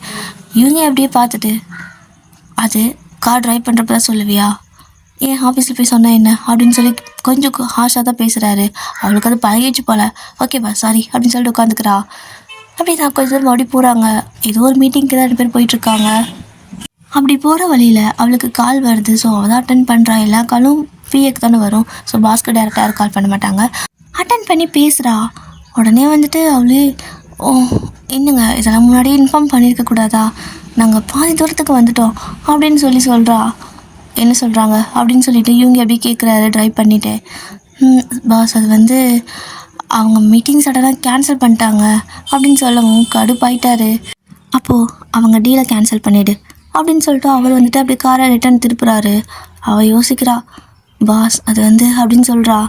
யூங்கி அப்படியே பார்த்துட்டு, அது கார் ட்ரைவ் பண்ணுறப்ப தான் சொல்லுவியா, ஏன் ஆஃபீஸில் போய் சொன்னேன் என்ன அப்படின்னு சொல்லி கொஞ்சம் ஹார்ஷாக தான் பேசுகிறாரு. அவளுக்கு அது பழகிடுச்சு போல். ஓகேப்பா சாரி அப்படின்னு சொல்லிட்டு உட்காந்துக்கிறா. அப்படி நான் கொஞ்சம் தூரம் மறுபடியும் போகிறாங்க. ஏதோ ஒரு மீட்டிங்க்கு தான் 2 பேர் போயிட்டுருக்காங்க. அப்படி போகிற வழியில் அவளுக்கு கால் வருது. ஸோ அவள் தான் அட்டன் பண்ணுறா. எல்லா காலும் பிஏக்கு தானே வரும். ஸோ பாஸ்க்கு டேரெக்டாக யாரும் கால் பண்ண மாட்டாங்க. அட்டன் பண்ணி பேசுகிறா. உடனே வந்துட்டு அவளே, ஓ என்னங்க இதெல்லாம் முன்னாடியே இன்ஃபார்ம் பண்ணியிருக்கக்கூடாதா, நாங்கள் பாதி தூரத்துக்கு வந்துட்டோம் அப்படின்னு சொல்லி சொல்கிறா. என்ன சொல்கிறாங்க அப்படின்னு சொல்லிட்டு இவங்க எப்படி கேட்குறாரு ட்ரைவ் பண்ணிவிட்டு. பாஸ் அது வந்து அவங்க மீட்டிங் சடனாக கேன்சல் பண்ணிட்டாங்க அப்படின்னு சொல்லவும் கடுப்பாயிட்டாரு. அப்போது அவங்க டீலை கேன்சல் பண்ணிவிடு அப்படின்னு சொல்லிட்டு அவர் வந்துட்டு அப்படியே காரை ரிட்டர்ன் திருப்புறாரு. அவள் யோசிக்கிறா, பாஸ் அது வந்து அப்படின்னு சொல்கிறா.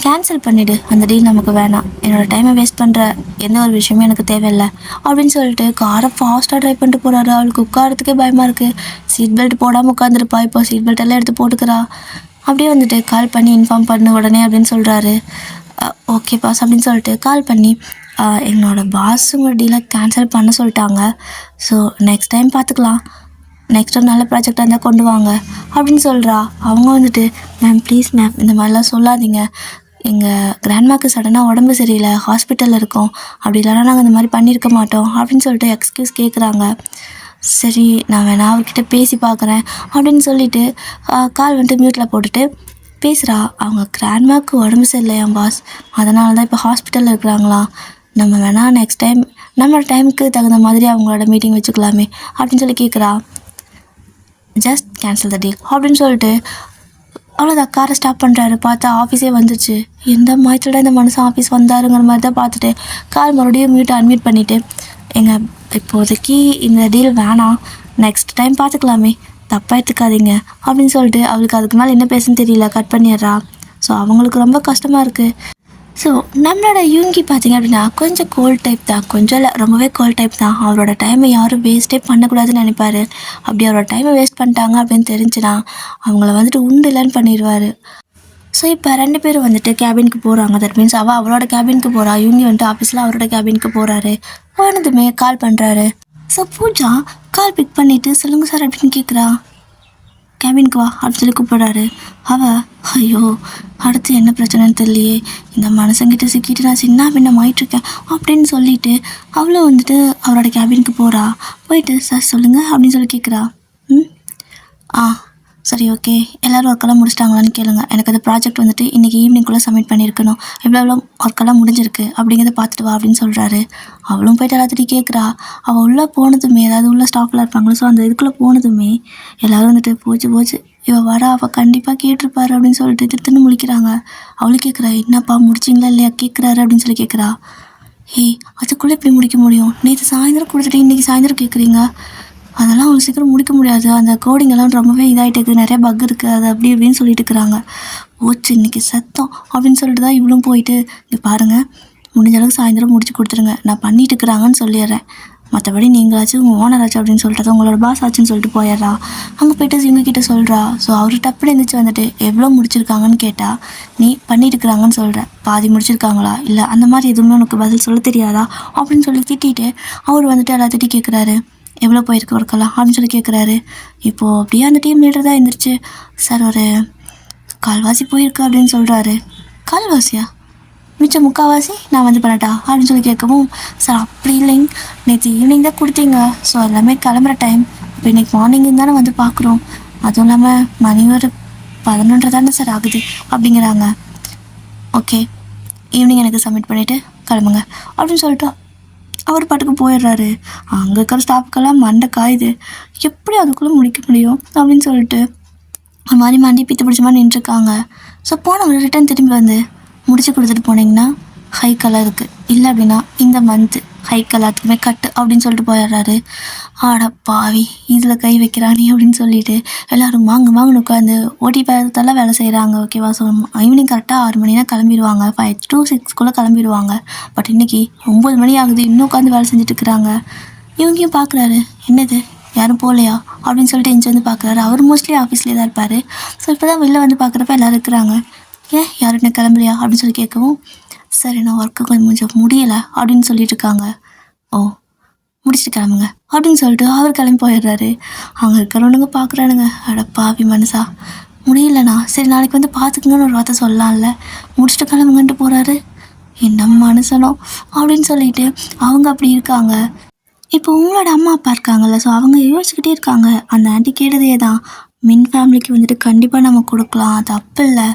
கேன்சல் பண்ணிவிடு, அந்த டீல் நமக்கு வேணாம், என்னோடய டைமை வேஸ்ட் பண்ணுற எந்த ஒரு விஷயமும் எனக்கு தேவையில்லை அப்படின்னு சொல்லிட்டு காரை ஃபாஸ்ட்டாக ட்ரைவ் பண்ணிட்டு போகிறாரு. அவளுக்கு உட்காரத்துக்கே பயமாக இருக்குது. சீட் பெல்ட் போடாமல் உட்காந்துருப்பா, இப்போ சீட் பெல்ட் எல்லாம் எடுத்து போட்டுக்கிறா. அப்படியே வந்துட்டு கால் பண்ணி இன்ஃபார்ம் பண்ணு உடனே அப்படின்னு சொல்கிறாரு. ஓகே பாஸ் அப்படின்னு சொல்லிட்டு கால் பண்ணி, என்னோடய பாஸுங்க டீலை கேன்சல் பண்ண சொல்லிட்டாங்க, ஸோ நெக்ஸ்ட் டைம் பார்த்துக்கலாம், நெக்ஸ்ட் ஒரு நல்ல ப்ராஜெக்டாக இருந்தால் கொண்டு வாங்க அப்படின்னு சொல்கிறா. அவங்க வந்துட்டு, மேம் ப்ளீஸ் மேம் இந்த மாதிரிலாம் சொல்லாதீங்க, எங்கள் கிராண்ட்மாக்கு சடனாக உடம்பு சரியில்லை, ஹாஸ்பிட்டலில் இருக்கோம், அப்படி இல்லைனா நாங்கள் இந்த மாதிரி பண்ணியிருக்க மாட்டோம் அப்படின்னு சொல்லிட்டு எக்ஸ்கியூஸ் கேட்குறாங்க. சரி நான் வேணா அவர்கிட்ட பேசி பார்க்குறேன் அப்படின்னு சொல்லிட்டு கால் வந்துட்டு மியூட்டில் போட்டுட்டு பேசுகிறா. அவங்க கிராண்ட்மாக்கு உடம்பு சரியில்லையாம் பாஸ், அதனால தான் இப்போ ஹாஸ்பிட்டலில் இருக்கிறாங்களா, நம்ம வேணால் நெக்ஸ்ட் டைம் நம்ம டைமுக்கு தகுந்த மாதிரி அவங்களோட மீட்டிங் வச்சுக்கலாமே அப்படின்னு சொல்லி கேட்குறா. ஜஸ்ட் கேன்சல் த டீல் அப்படின்னு சொல்லிட்டு அவ்வளோதான் காரை ஸ்டாப் பண்ணுறாரு. பார்த்தா ஆஃபீஸே வந்துச்சு. எந்த மாயத்தோட இந்த மனுஷன் ஆஃபீஸ் வந்தாருங்கிற மாதிரி தான் பார்த்துட்டு கால் மறுபடியும் அன்மியூட் பண்ணிவிட்டு, எங்கள் இப்போதைக்கு இந்த டீல் வேணாம், நெக்ஸ்ட் டைம் பார்த்துக்கலாமே, தப்பாக எடுத்துக்காதீங்க அப்படின்னு சொல்லிட்டு அவளுக்கு அதுக்கு மேலே என்ன பேசுன்னு தெரியல, கட் பண்ணிடுறா. ஸோ அவங்களுக்கு ரொம்ப கஷ்டமாக இருக்குது. ஸோ நம்மளோட யூங்கி பார்த்திங்க அப்படின்னா கொஞ்சம் கோல்ட் டைப் தான், கொஞ்சம் இல்லை ரொம்பவே கோல்ட் டைப் தான். அவரோட டைமை யாரும் வேஸ்ட்டே பண்ணக்கூடாதுன்னு நினைப்பார். அப்படி அவரோட டைமை வேஸ்ட் பண்ணிட்டாங்க அப்படின்னு தெரிஞ்சுனா அவங்கள வந்துட்டு உண்டு இல்லைன்னு பண்ணிடுவார். ஸோ இப்போ 2 பேரும் வந்துட்டு கேபினுக்கு போகிறாங்க. தட் மீன்ஸ் அவளோட கேபினுக்கு போகிறா, யூங்கி வந்துட்டு ஆஃபீஸில் அவரோட கேபினுக்கு போகிறாரு. போனதுமே கால் பண்ணுறாரு. ஸோ பூஜா கால் பிக் பண்ணிவிட்டு சொல்லுங்கள் சார் அப்படின்னு கேட்குறா. கேபினுக்கு வா அப்படின்னு சொல்லி கூப்பிட்றாரு. ஐயோ அடுத்து என்ன பிரச்சனைன்னு தெரியலையே, இந்த மனுஷங்கிட்ட சிக்கிட்டு நான் சின்ன பின்னமாயிட்டுருக்கேன் அப்படின்னு சொல்லிட்டு அவளும் வந்துட்டு அவரோட கேபினுக்கு போகிறா. போயிட்டு சார் சொல்லுங்கள் அப்படின்னு சொல்லி கேட்குறா. ஆ சரி ஓகே, எல்லோரும் ஒர்க்கெல்லாம் முடிச்சிட்டாங்களான்னு கேளுங்க. எனக்கு அந்த ப்ராஜெக்ட் வந்துட்டு இன்றைக்கி ஈவினிங்குள்ளே சப்மிட் பண்ணியிருக்கணும். எவ்வளோ ஒர்க்கெல்லாம் முடிஞ்சிருக்கு அப்படிங்கிறத பார்த்துட்டு வா அப்படின்னு சொல்கிறாரு. அவளும் போய்ட்டு எல்லாத்துட்டையும் கேட்குறா. அவள் உள்ளே போனதுமே, அதாவது உள்ள ஸ்டாஃப்லாம் இருப்பாங்களோ, ஸோ அந்த இதுக்குள்ளே போனதுமே எல்லோரும் வந்துட்டு போச்சு இவள் வரா, அவள் கண்டிப்பாக கேட்டிருப்பாரு அப்படின்னு சொல்லிட்டு திருத்துன்னு முழிக்கிறாங்க. அவளும் கேட்குறா, என்னப்பா முடிச்சிங்களா இல்லையா கேட்குறாரு அப்படின்னு சொல்லி கேட்குறா. அதுக்குள்ளே எப்படி முடிக்க முடியும்? நேற்று சாயந்தரம் கொடுத்துட்டு இன்றைக்கி சாயந்தரம் கேட்குறீங்க? அதெல்லாம் அவ்வளோ சீக்கிரம் முடிக்க முடியாது. அந்த கோடிங்கெல்லாம் ரொம்பவே இதாகிட்டு இருக்குது, நிறைய பக் இருக்குது, அது அப்படி இப்படின்னு சொல்லிட்டு இருக்கிறாங்க. போச்சு இன்றைக்கி சத்தம் அப்படின்னு சொல்லிட்டு தான் இவளும் போயிட்டு, இங்கே பாருங்கள் முடிஞ்ச அளவுக்கு சாயந்தரம் முடிச்சு கொடுத்துருங்க, நான் பண்ணிட்டு இருக்கிறாங்கன்னு சொல்லிடுறேன், மற்றபடி நீங்களாச்சும் உங்கள் ஓனராச்சு அப்படின்னு சொல்லிட்டு தான் உங்களோட பாஸ் ஆச்சுன்னு சொல்லிட்டு போயிடுறா. அங்கே போய்ட்டு இவங்ககிட்ட சொல்கிறா. ஸோ அவர் டப்புனு எழுந்திரிச்சு வந்துட்டு எவ்வளோ முடிச்சிருக்காங்கன்னு கேட்டால், நீ பண்ணிட்டு இருக்கிறாங்கன்னு சொல்கிற, பாதி முடிச்சிருக்காங்களா இல்லை அந்த மாதிரி எதுவுமே உனக்கு பதில் சொல்ல தெரியாதா அப்படின்னு சொல்லி திட்டிட்டு அவர் வந்துட்டு எல்லாத்திட்டையும் கேட்குறாரு, எவ்வளோ போயிருக்கு ஒர்க்கெல்லாம் அப்படின்னு சொல்லி கேட்குறாரு. இப்போது அப்படியே அந்த டீம் லீடர் தான் எழுந்திரிச்சு, சார் ஒரு கால்வாசி போயிருக்கு அப்படின்னு சொல்கிறாரு. கால்வாசியா? மிச்சம் முக்கால்வாசி நான் வந்து பண்ணட்டா அப்படின்னு சொல்லி கேட்கவும், சார் அப்படி இல்லைங்க, நேற்று ஈவினிங் தான் கொடுத்தீங்க, ஸோ எல்லாமே கிளம்புற டைம், இப்போ இன்றைக்கி மார்னிங் தானே வந்து பார்க்குறோம், அதுவும் இல்லாமல் மணி ஒரு 11:30 தானே சார் ஆகுது அப்படிங்கிறாங்க. ஓகே ஈவினிங் எனக்கு சப்மிட் பண்ணிவிட்டு கிளம்புங்க அப்படின்னு சொல்லிட்டு அவர் பாட்டுக்கு போயிடுறாரு. அங்கே இருக்கிற ஸ்டாஃப்க்கெல்லாம் மண்டை காயுது, எப்படி அதுக்குள்ளே முடிக்க முடியும் அப்படின்னு சொல்லிட்டு ஒரு மாதிரி மண்டி பித்து பிடிச்ச மாதிரி நின்றுருக்காங்க. ஸோ போனவர் ரிட்டன் திரும்பி வந்து முடிச்சு கொடுத்துட்டு போனீங்கன்னா ஹை கலருக்கு, இல்லை அப்படின்னா இந்த மந்த்து ஹை கலருக்குமே கட்டு அப்படின்னு சொல்லிட்டு போயிடுறாரு. ஆட பாவி இதில் கை வைக்கிறானே அப்படின்னு சொல்லிட்டு எல்லோரும் வாங்கன்னு உட்காந்து ஓட்டி பேரத்தெல்லாம் வேலை செய்கிறாங்க. ஓகேவா? ஸோ ஈவினிங் கரெக்டாக 6 மணினா கிளம்பிடுவாங்க, 5 to 6 கிளம்பிடுவாங்க. பட் இன்றைக்கி 9 மணி ஆகுது, இன்னும் உட்காந்து வேலை செஞ்சுட்டு இருக்கிறாங்க. இவங்கேயும் பார்க்குறாரு, என்னது யாரும் போகலையா அப்படின்னு சொல்லிட்டு எஞ்சி வந்து பார்க்குறாரு. அவர் மோஸ்ட்லி ஆஃபீஸ்லேயே தான் இருப்பார். ஸோ இப்போ தான் வெளில வந்து பார்க்குறப்ப எல்லோரும் இருக்கிறாங்க. ஏன் யாரும் என்ன கிளம்பலையா அப்படின்னு சொல்லி கேட்கவும், சரி நான் ஒர்க்கு கொஞ்சம் முடியலை அப்படின்னு சொல்லிட்டு இருக்காங்க. ஓ முடிச்சுட்டு கிளம்புங்க அப்படின்னு சொல்லிட்டு அவர் கிளம்பி போயிடுறாரு. அங்கே இருக்கிறவனுங்க பார்க்குறானுங்க, அட பாவி மனுஷா, முடியலண்ணா சரி நாளைக்கு வந்து பார்த்துக்குங்கன்னு ஒரு வார்த்தை சொல்லலாம்ல, முடிச்சுட்டு கிளம்புங்கன்ட்டு போகிறாரு, என்ன மனுஷனோ அப்படின்னு சொல்லிட்டு அவங்க அப்படி இருக்காங்க. இப்போ உங்களோட அம்மா அப்பா இருக்காங்கல்ல, ஸோ அவங்க யோசிச்சுக்கிட்டே இருக்காங்க. அந்த ஆண்டி கேட்டதே தான், மின் ஃபேமிலிக்கு வந்துட்டு கண்டிப்பாக நம்ம கொடுக்கலாம், அது அப்போ இல்லை,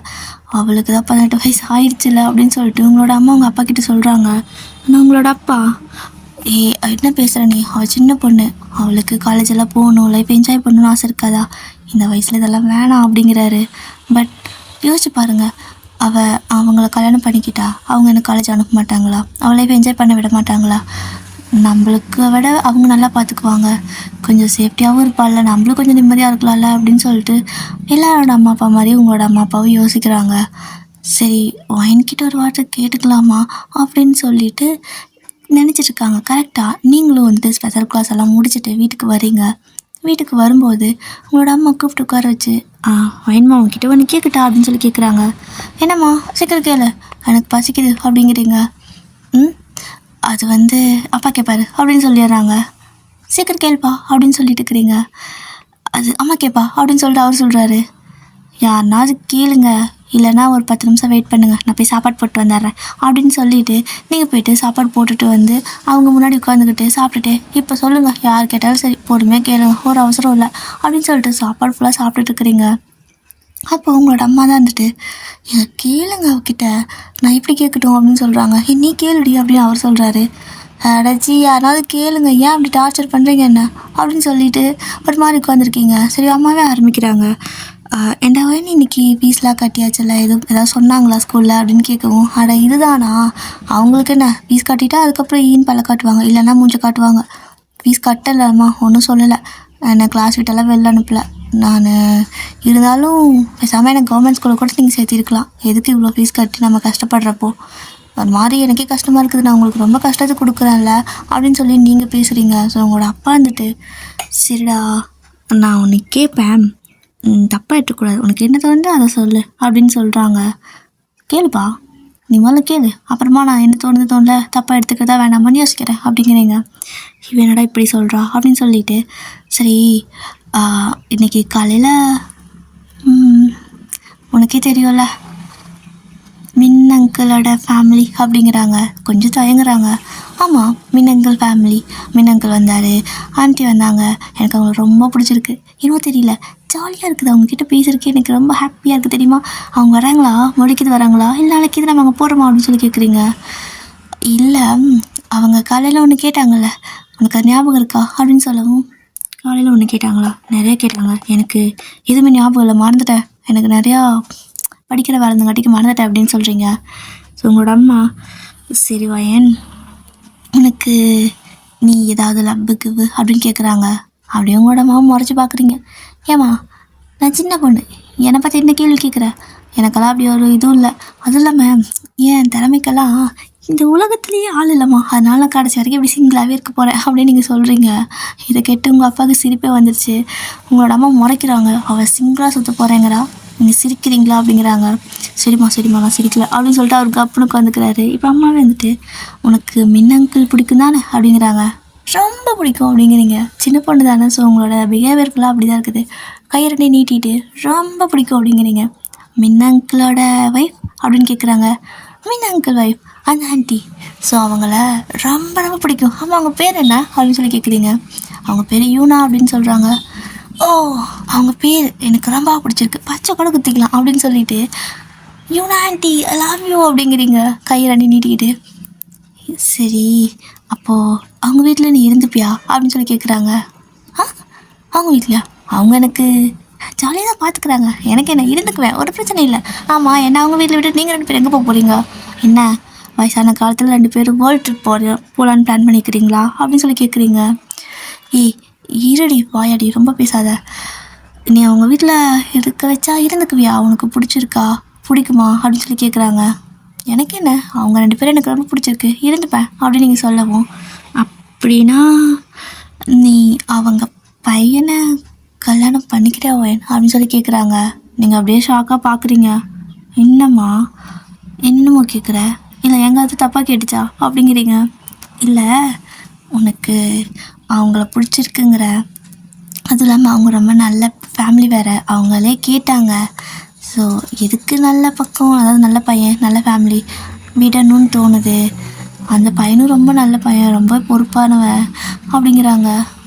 அவளுக்கு தான் 18 வயசு ஆயிடுச்சுல அப்படின்னு சொல்லிட்டு உங்களோட அம்மா உங்கள் அப்பா கிட்டே சொல்கிறாங்க. ஆனால் உங்களோட அப்பா, என்ன பேசுகிற நீ, அவள் சின்ன பொண்ணு, அவளுக்கு காலேஜெல்லாம் போகணும், லைஃப் என்ஜாய் பண்ணணும்னு ஆசை இருக்காதா, இந்த வயசில் இதெல்லாம் வேணாம் அப்படிங்கிறாரு. பட் யோசிச்சு பாருங்கள், அவங்கள கல்யாணம் பண்ணிக்கிட்டா அவங்க எனக்கு காலேஜ் அனுப்ப மாட்டாங்களா, அவள் லைஃப் என்ஜாய் பண்ண விட மாட்டாங்களா, நம்மளுக்கு விட அவங்க நல்லா பார்த்துக்குவாங்க, கொஞ்சம் சேஃப்டியாகவும் இருப்பாள்ல, நம்மளும் கொஞ்சம் நிம்மதியாக இருக்கலாம்ல அப்படின்னு சொல்லிட்டு எல்லாரோட அம்மா அப்பா மாதிரி உங்களோட அம்மா அப்பாவும் யோசிக்கிறாங்க. சரி என்கிட்ட ஒரு வார்த்தை கேட்டுக்கலாமா அப்படின்னு சொல்லிட்டு நினச்சிட்ருக்காங்க. கரெக்டாக நீங்களும் வந்துட்டு ஸ்பெஷல் கிளாஸ் எல்லாம் முடிச்சுட்டு வீட்டுக்கு வரீங்க. வீட்டுக்கு வரும்போது உங்களோட அம்மா கூப்பிட்டு உட்கார வச்சு, வேணுமா உங்ககிட்ட ஒன்று கேட்கட்டா அப்படின்னு சொல்லி கேட்குறாங்க. என்னம்மா சீக்கிரம் கேளு, எனக்கு பசிக்குது அப்படிங்கிறீங்க. அது வந்து அப்பா கேட்பாரு அப்படின்னு சொல்லிடுறாங்க. சீக்கிரம் கேள்ப்பா அப்படின்னு சொல்லிட்டு இருக்கிறீங்க. அது அம்மா கேட்பா அப்படின்னு சொல்லிட்டு அவர் சொல்கிறாரு. யாருன்னா அது கேளுங்க, இல்லைனா ஒரு 10 நிமிஷம் வெயிட் பண்ணுங்கள், நான் போய் சாப்பாடு போட்டு வந்துடுறேன் அப்படின்னு சொல்லிவிட்டு நீங்கள் போய்ட்டு சாப்பாடு போட்டுட்டு வந்து அவங்க முன்னாடி உட்காந்துக்கிட்டு சாப்பிட்டுட்டு, இப்போ சொல்லுங்கள் யார் கேட்டாலும் சரி பொறுமையாக கேளுங்க, ஒரு அவசரம் இல்லை அப்படின்னு சொல்லிட்டு சாப்பாடு ஃபுல்லாக சாப்பிட்டுட்டு இருக்கிறீங்க. அப்போ உங்களோட அம்மா தான் வந்துட்டு, கேளுங்க அவகிட்ட, நான் எப்படி கேட்கட்டும் அப்படின்னு சொல்கிறாங்க. நீ கேளுடி அப்படின்னு அவர் சொல்கிறாரு. அடச்சி யாராவது கேளுங்க, ஏன் அப்படி டார்ச்சர் பண்ணுறீங்க என்ன அப்படின்னு சொல்லிட்டு ஒரு மாதிரி உட்காந்துருக்கீங்க. சரி அம்மாவே ஆரம்பிக்கிறாங்க. என்டா வயனு இன்றைக்கி ஃபீஸ்லாம் கட்டியாச்சுல்ல, ஏதாவது சொன்னாங்களா ஸ்கூலில் அப்படின்னு கேட்கவும், அட இதுதானா அவங்களுக்கு என்ன, ஃபீஸ் கட்டிட்டா அதுக்கப்புறம் ஈன்னு பல்ல காட்டுவாங்க, இல்லைன்னா மூஞ்ச காட்டுவாங்க. ஃபீஸ் கட்டலைம்மா, ஒன்றும் சொல்லலை, என்னை கிளாஸ் விட்டெல்லாம் வெளில அனுப்பலை, நான் இருந்தாலும் பேசாமல் எனக்கு கவர்மெண்ட் ஸ்கூலில் கூட நீங்கள் சேர்த்திருக்கலாம், எதுக்கு இவ்வளோ ஃபீஸ் கட்டி நம்ம கஷ்டப்படுறப்போ, ஒரு மாதிரி எனக்கே கஷ்டமாக இருக்குது, நான் உங்களுக்கு ரொம்ப கஷ்டத்தை கொடுக்குறேன்ல அப்படின்னு சொல்லி நீங்கள் பேசுகிறீங்க. ஸோ உங்களோட அப்பா வந்துட்டு, சரிடா நான் உனக்கு கேட்பேன், தப்பாக எடுத்துக்கூடாது, உனக்கு என்ன தோணுதோ அதை சொல்லு அப்படின்னு சொல்கிறாங்க. கேளுப்பா நீ முதல்ல கேளு, அப்புறமா நான் என்ன தோணல தப்பாக எடுத்துக்கிறதா வேணாமான்னு யோசிக்கிறேன் அப்படிங்கிறீங்க. இவன் என்னடா இப்படி சொல்கிறா அப்படின்னு சொல்லிட்டு, சரி இன்னைக்கு காலையில் உனக்கே தெரியும்ல மின் அங்கிளோட ஃபேமிலி அப்படிங்கிறாங்க. கொஞ்சம் தயங்குறாங்க. ஆமாம், மின் அங்கிள் ஃபேமிலி. மின் அங்கிள் வந்தார், ஆண்டி வந்தாங்க. எனக்கு அவங்களுக்கு ரொம்ப பிடிச்சிருக்கு. இன்னும் தெரியல, ஜாலியாக இருக்குது. அவங்கக்கிட்ட பேசுறதுக்கு எனக்கு ரொம்ப ஹாப்பியாக இருக்குது தெரியுமா. அவங்க வராங்களா, முடிக்கிது வராங்களா, இல்லை நாளைக்கு இது நம்ம அங்கே போகிறோமா அப்படின்னு சொல்லி கேட்குறீங்க. இல்லை, அவங்க காலையில் ஒன்று கேட்டாங்கல்ல, உனக்கு அது ஞாபகம் இருக்கா அப்படின்னு சொல்லவும், காலையில் ஒன்று கேட்டாங்களா, நிறைய கேட்டாங்க. எனக்கு எதுவுமே ஞாபகம் இல்லை, மறந்துட்டேன். எனக்கு நிறையா படிக்கிற வேலை இருந்தங்காட்டிக்கு மறந்துட்டேன் அப்படின்னு சொல்கிறீங்க. ஸோ உங்களோட அம்மா, சரி வயன், உனக்கு நீ ஏதாவது லவ்வு கிவ்வு அப்படின்னு கேட்குறாங்க. அப்படியே உங்களோட அம்மாவை முறைச்சி பார்க்குறீங்க. ஏம்மா, நான் சின்ன பொண்ணு, என்னை பற்றி என்ன கேள்வி கேட்குற? எனக்கெல்லாம் அப்படி ஒரு இதுவும் இல்லை. அதுவும் இல்லாமல் என் திறமைக்கெல்லாம் இந்த உலகத்துலேயே ஆள் இல்லைம்மா, அதனால நான் கடைசி வரைக்கும் இப்படி சிங்கிளாகவே இருக்க போகிறேன் அப்படின்னு நீங்கள் சொல்கிறீங்க. இதை கேட்டு உங்கள் அப்பாவுக்கு சிரிப்பே வந்துடுச்சு. உங்களோட அம்மா முறைக்கிறாங்க. அவள் சிங்கிளாக சுற்ற போகிறேங்கிறா, நீங்கள் சிரிக்கிறீங்களா அப்படிங்கிறாங்க. சரிம்மா நான் சிரிக்கல அப்படின்னு சொல்லிட்டு அவருக்கு அப்புனுக்கு வந்துக்கிறாரு. இப்போ அம்மாவே வந்துட்டு, உனக்கு மின் அங்கிள் பிடிக்கும் தானே அப்படிங்கிறாங்க. ரொம்ப பிடிக்கும் அப்படிங்கிறீங்க. சின்ன பொண்ணு தானே, ஸோ உங்களோட பிஹேவியர்க்கெலாம் அப்படி தான் இருக்குது. கையரண்டி நீட்டிட்டு ரொம்ப பிடிக்கும் அப்படிங்கிறீங்க. மின் அங்கிளோட ஒய்ஃப் அப்படின்னு கேட்குறாங்க. மின் அங்கிள் ஒய்ஃப் அந்த ஆண்டி, ஸோ அவங்கள ரொம்ப ரொம்ப பிடிக்கும். ஆமாம், அவங்க பேர் என்ன அப்படின்னு சொல்லி கேட்குறீங்க. அவங்க பேர் யூனா அப்படின்னு சொல்கிறாங்க. ஓ, அவங்க பேர் எனக்கு ரொம்ப பிடிச்சிருக்கு, பச்சை கூட குத்திக்கலாம் அப்படின்னு சொல்லிட்டு, யூனா ஆண்டி ஐ லவ் யூ அப்படிங்கிறீங்க கையரண்டி நீட்டிக்கிட்டு. சரி, அப்போது அவங்க வீட்டில் நீ இருந்துப்பியா அப்படின்னு சொல்லி கேட்குறாங்க. அவங்க வீட்டிலையா? அவங்க எனக்கு ஜாலியாக தான் பார்த்துக்குறாங்க, எனக்கு என்ன, இருந்துக்குவேன், ஒரு பிரச்சனை இல்லை. ஆமாம், என்ன அவங்க வீட்டில் விட்டு நீங்கள் 2 பேர் எங்கே போக போகிறீங்க? என்ன வயசான காலத்தில் 2 பேரும் வேர்ல்டு ட்ரிப் போகலான்னு பிளான் பண்ணிக்கிறீங்களா அப்படின்னு சொல்லி கேட்குறீங்க. ஏய் இருடி வாயாடி, ரொம்ப பேசாத. நீ அவங்க வீட்டில் இருக்க வச்சா இருந்துக்குவியா? உனக்கு பிடிக்குமா அப்படின்னு சொல்லி கேட்குறாங்க. எனக்கு என்ன, அவங்க 2 பேரும் எனக்கு ரொம்ப பிடிச்சிருக்கு, இருந்துப்பேன் அப்படின்னு நீங்கள் சொல்லவும், அப்படின்னா நீ அவங்க பையனை கல்யாணம் பண்ணிக்கிட்டே அவன் அப்படின்னு சொல்லி கேட்குறாங்க. நீங்கள் அப்படியே ஷாக்காக பார்க்குறீங்க. என்னமோ கேட்குற, இல்லை எங்காவது தப்பாக கேட்டுச்சா அப்படிங்கிறீங்க. இல்லை, உனக்கு அவங்கள பிடிச்சிருக்குங்கிற, அதுவும் இல்லாமல் அவங்க ரொம்ப நல்ல ஃபேமிலி வேறு, அவங்களே கேட்டாங்க. ஸோ எதுக்கு நல்ல பக்கம், அதாவது நல்ல பையன் நல்ல ஃபேமிலி விடணும்னு தோணுது. அந்த பையனும் ரொம்ப நல்ல பையன், ரொம்ப பொறுப்பானவன் அப்படிங்கிறாங்க.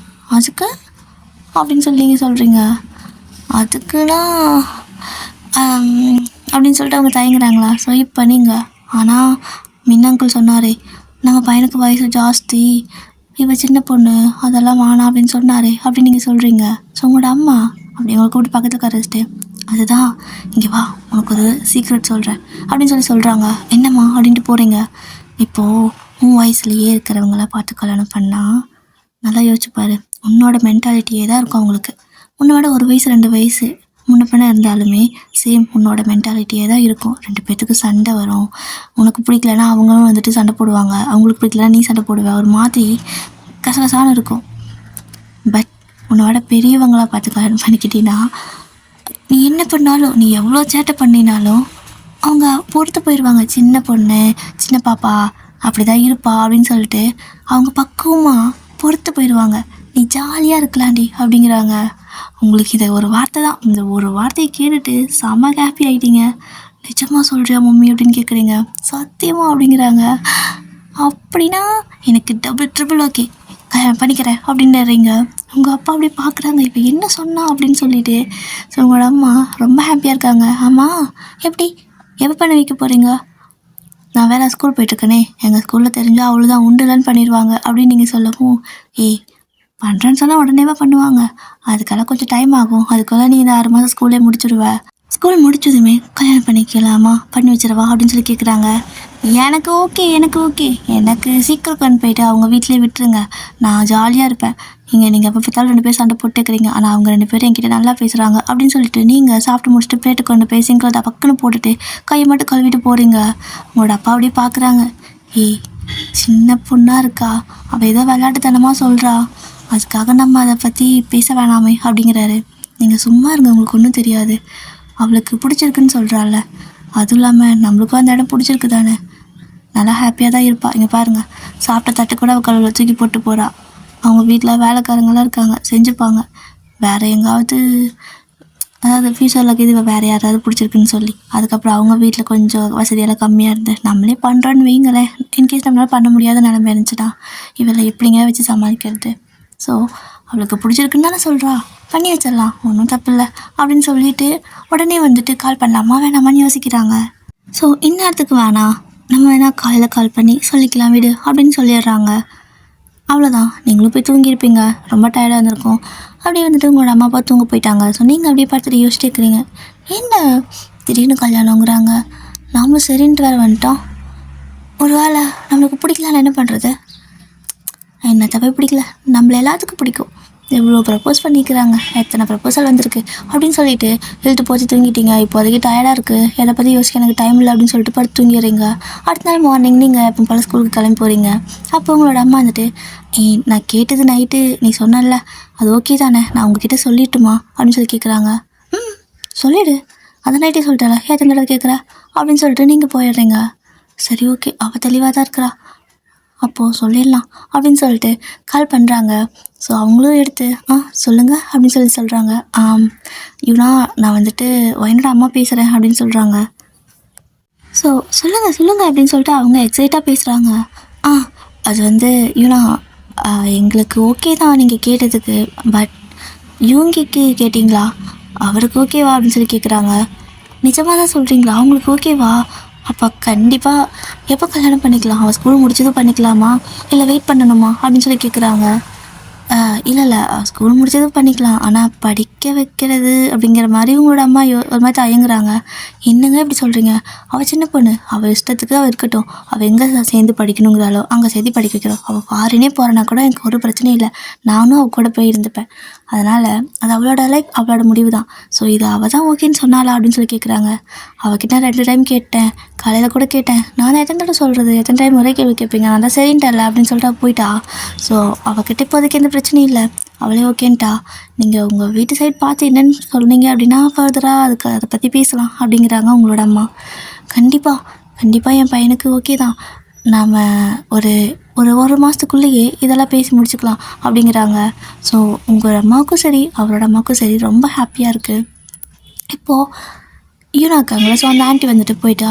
அதுக்கு அப்படின்னு சொல்லி நீங்கள் சொல்கிறீங்க. அதுக்குன்னா அப்படின்னு சொல்லிட்டு அவங்க தயங்குறாங்களா. ஸோ இப்போ நீங்கள், ஆனால் மின் அங்கிள் சொன்னார், நம்ம பையனுக்கு வயசு ஜாஸ்தி, இவ சின்ன பொண்ணு, அதெல்லாம் வேணாம் அப்படின்னு சொன்னார் அப்படின்னு நீங்கள் சொல்கிறீங்க. ஸோ உங்களோட அம்மா அப்படி உங்களை கூப்பிட்டு பக்கத்தில் கரைச்சிட்டு, அதுதான் இங்கே வா, உனக்கு ஒரு சீக்ரெட் சொல்கிறேன் அப்படின்னு சொல்கிறாங்க. என்னம்மா அப்படின்ட்டு போகிறீங்க. இப்போது உன் வயசுலேயே இருக்கிறவங்கள பார்த்து கல்யாணம் பண்ணால் நல்லா யோசிச்சுப்பார், உன்னோட மென்டாலிட்டியே தான் இருக்கும் அவங்களுக்கு. உன்னோட 1 வயசு 2 வயசு முன்ன பின்ன இருந்தாலுமே சேம் உன்னோட மென்டாலிட்டியே தான் இருக்கும். 2 பேர்த்துக்கு சண்டை வரும். உனக்கு பிடிக்கலன்னா அவங்களும் வந்துட்டு சண்டை போடுவாங்க, அவங்களுக்கு பிடிக்கலன்னா நீ சண்டை போடுவ, ஒரு மாதிரி கசகசான்னு இருக்கும். பட் உன்னோட பெரியவங்களாக பார்த்து கல்யாணம் பண்ணிக்கிட்டீங்கன்னா, நீ என்ன பண்ணாலும், நீ எவ்வளோ சேட்டை பண்ணினாலும் அவங்க பொறுத்து போயிடுவாங்க. சின்ன பொண்ணு, சின்ன பாப்பா அப்படி தான் இருப்பா அப்படின்னு சொல்லிட்டு அவங்க பக்குவமாக பொறுத்து போயிடுவாங்க. நீ ஜாலியாக இருக்கலாண்டி அப்படிங்கிறாங்க. உங்களுக்கு இதை ஒரு வார்த்தை தான், இந்த ஒரு வார்த்தையை கேட்டுட்டு செம்ம ஹாப்பி ஆகிட்டீங்க. நிஜமாக சொல்கிறியா மம்மி அப்படின்னு கேட்குறீங்க. சத்தியமா அப்படிங்கிறாங்க. அப்படின்னா எனக்கு டபுள் ட்ரிபிள் ஓகே, பண்ணிக்கிறேன் அப்படின்றீங்க. உங்கள் அப்பா அப்படியே பார்க்குறாங்க, இப்போ என்ன சொன்னா அப்படின்னு சொல்லிட்டு. ஸோ உங்களோட அம்மா ரொம்ப ஹாப்பியாக இருக்காங்க. ஆமாம், எப்போ பண்ண வைக்க போகிறீங்க? நான் வேறு ஸ்கூல் போயிட்டுருக்கேனே, எங்கள் ஸ்கூலில் தெரிஞ்சால் அவ்வளோதான், உண்டுலன்னு பண்ணிடுவாங்க அப்படின்னு நீங்கள் சொல்லவும், பண்ணுறேன்னு சொன்னால் உடனேவா பண்ணுவாங்க, அதுக்கெல்லாம் கொஞ்சம் டைம் ஆகும், அதுக்குள்ளே நீ இந்த 6 மாதம் ஸ்கூலே முடிச்சுடுவ, ஸ்கூல் முடிச்சதுமே கல்யாணம் பண்ணிக்கலாமா, பண்ணி வச்சிடவா அப்படின்னு சொல்லி கேட்குறாங்க. எனக்கு ஓகே, எனக்கு சீக்கிரம் கொண்டு போயிட்டு அவங்க வீட்டிலே விட்டுருங்க, நான் ஜாலியாக இருப்பேன். நீங்கள் எப்போ பார்த்தாலும் 2 பேர் சண்டை போட்டுக்கிறீங்க, ஆனால் அவங்க 2 பேரும் என்கிட்ட நல்லா பேசுகிறாங்க அப்படின்னு சொல்லிட்டு நீங்கள் சாப்பிட்டு முடிச்சுட்டு பிளேட்டு கொண்டு போய் சிங்கில் பக்குன்னு போட்டுட்டு கையை மட்டும் கழுவிட்டு போகிறீங்க. உங்களோட அப்பா அப்படியே பார்க்குறாங்க. சின்ன பொண்ணாக இருக்கா, அவள் ஏதோ விளையாட்டுத்தனமாக சொல்கிறா, அதுக்காக நம்ம அதை பற்றி பேச வேணாமே அப்படிங்கிறாரு. நீங்கள் சும்மா இருங்க, உங்களுக்கு ஒன்றும் தெரியாது, அவளுக்கு பிடிச்சிருக்குன்னு சொல்கிறாள்ல, அதுவும் இல்லாமல் நம்மளுக்கும் அந்த இடம் பிடிச்சிருக்கு தானே, நல்லா ஹாப்பியாக தான் இருப்பாள். இங்கே பாருங்கள், சாப்பிட்ட தட்டு கூட அவள் கழுவில் தூக்கி போட்டு போகிறா. அவங்க வீட்டில் வேலைக்காரங்களாம் இருக்காங்க, செஞ்சுப்பாங்க. வேறு எங்காவது அதாவது ஃப்யூச்சரில் இது வேறு யாராவது பிடிச்சிருக்குன்னு சொல்லி அதுக்கப்புறம் அவங்க வீட்டில் கொஞ்சம் வசதியெல்லாம் கம்மியாக இருந்து நம்மளே பண்ணுறோன்னு வைங்களேன். இன்கேஸ் நம்மளால் பண்ண முடியாத நிலைமை இருந்துச்சுன்னா இவளை எப்படிங்க வச்சு சமாளிக்கிறது? ஸோ அவளுக்கு பிடிச்சிருக்குன்னு தானே சொல்கிறா, பண்ணி வச்சிடலாம், ஒன்றும் தப்பு இல்லை அப்படின்னு சொல்லிட்டு உடனே வந்துட்டு கால் பண்ணலாமா வேணாமான்னு யோசிக்கிறாங்க. ஸோ இந்நேரத்துக்கு வேணாம், நம்ம வேணால் காலையில் கால் பண்ணி சொல்லிக்கலாம் விடு அப்படின்னு சொல்லிடுறாங்க. அவ்வளோதான், நீங்களும் போய் தூங்கியிருப்பீங்க, ரொம்ப டயர்டாக இருந்திருக்கும். அப்படியே வந்துட்டு உங்களோட அம்மா அப்பா தூங்க போயிட்டாங்க. ஸோ நீங்கள் அப்படியே பார்த்துட்டு யோசிச்சுட்டு இருக்கிறீங்க, என்ன திடீர்னு கல்யாணங்கிறாங்க, நாமளும் சரின்ட்டு வேறு வந்துட்டோம். ஒரு வேளை நம்மளுக்கு பிடிக்கலான்னு என்ன பண்ணுறது? என்னத்தவே பிடிக்கல, நம்மள எல்லாத்துக்கும் பிடிக்கும், எவ்வளோ ப்ரப்போஸ் பண்ணிக்கிறாங்க, எத்தனை ப்ரப்போசல் வந்திருக்கு அப்படின்னு சொல்லிட்டு இழுத்து போச்சு தூங்கிட்டீங்க. இப்போதைக்கு டயர்டாக இருக்குது, எதை பற்றி யோசிக்க எனக்கு டைம் இல்லை அப்படின்னு சொல்லிட்டு படுத்து தூங்கிடுறீங்க. அடுத்த நாள் மார்னிங் நீங்கள் எப்போ போல் ஸ்கூலுக்கு கிளம்பி போகிறீங்க. அப்போ உங்களோட அம்மா வந்துட்டு, நான் கேட்டது நைட்டு நீ சொன்னல அது ஓகே தானே, நான் உங்ககிட்ட சொல்லிட்டுமா அப்படின்னு சொல்லி கேட்குறாங்க. சொல்லிவிடு, அந்த நைட்டே சொல்லிட்டால, எத்தனை தடவை கேட்குறா அப்படின்னு சொல்லிட்டு நீங்கள் போயிடுறீங்க. சரி ஓகே, அவள் தெளிவாக தான் இருக்கிறா, அப்போது சொல்லிடலாம் அப்படின்னு சொல்லிட்டு கால் பண்ணுறாங்க. ஸோ அவங்களும் எடுத்து சொல்லுங்கள் அப்படின்னு சொல்கிறாங்க. இவனா நான் வந்துட்டு என்னோட அம்மா பேசுகிறேன் அப்படின்னு சொல்கிறாங்க. ஸோ சொல்லுங்கள் அப்படின்னு சொல்லிட்டு அவங்க எக்ஸைட்டாக பேசுகிறாங்க. அது வந்து இவனா எங்களுக்கு ஓகே தான் நீங்கள் கேட்டதுக்கு, பட் யூங்கிக்கு கேட்டிங்களா, அவருக்கு ஓகேவா அப்படின்னு சொல்லி கேட்குறாங்க. நிஜமாக தான் சொல்கிறீங்களா, அவங்களுக்கு ஓகேவா? அப்போ கண்டிப்பாக எப்போ கல்யாணம் பண்ணிக்கலாம், அவள் ஸ்கூல் முடிச்சதும் பண்ணிக்கலாமா இல்லை வெயிட் பண்ணணுமா அப்படின்னு சொல்லி கேட்குறாங்க. இல்லை ஸ்கூல் முடிச்சதும் பண்ணிக்கலாம், ஆனால் படிக்க வைக்கிறது அப்படிங்கிற மாதிரி உங்களோட அம்மா ஒரு மாதிரி தயங்குறாங்க. என்னங்க இப்படி சொல்கிறீங்க, அவள் சின்ன பொண்ணு, அவள் இஷ்டத்துக்கு அவள் இருக்கட்டும், அவள் எங்கே சேர்ந்து படிக்கணுங்கிறாளோ அங்கே சேர்த்து படிக்க வைக்கிறோம். அவள் ஃபாரினே போகிறனா கூட எனக்கு ஒரு பிரச்சனையும் இல்லை, நானும் அவள் கூட போய் இருந்துப்பேன். அதனால் அது அவளோட லைஃப், அவளோட முடிவு தான். ஸோ இது அவள் தான் ஓகேன்னு சொன்னாளா அப்படின்னு சொல்லி கேட்குறாங்க. அவகிட்ட 2 டைம் கேட்டேன், காலையில் கூட கேட்டேன், நான் எத்தனை தடவை சொல்கிறது, எத்தனை டைம் ஒரே கேள்வி கேட்பீங்க, நான் தான் சரின்ட்டல அப்படின்னு சொல்லிட்டு போயிட்டா. ஸோ அவகிட்ட இப்போதைக்கு எந்த பிரச்சனையும் இல்லை, அவளே ஓகேன்ட்டா. நீங்கள் உங்கள் வீட்டு சைட் பார்த்து என்னென்னு சொன்னீங்க அப்படின்னா ஃபர்தராக அதை பற்றி பேசலாம் அப்படிங்கிறாங்க உங்களோட அம்மா. கண்டிப்பாக என் பையனுக்கு ஓகே தான், நாம் ஒரு மாதத்துக்குள்ளேயே இதெல்லாம் பேசி முடிச்சுக்கலாம் அப்படிங்கிறாங்க. ஸோ உங்கள் அம்மாவுக்கும் சரி அவரோட அம்மாவுக்கும் சரி ரொம்ப ஹாப்பியாக இருக்குது. இப்போது ஈரா இருக்காங்களே, ஸோ அந்த ஆண்டி வந்துட்டு போயிட்டு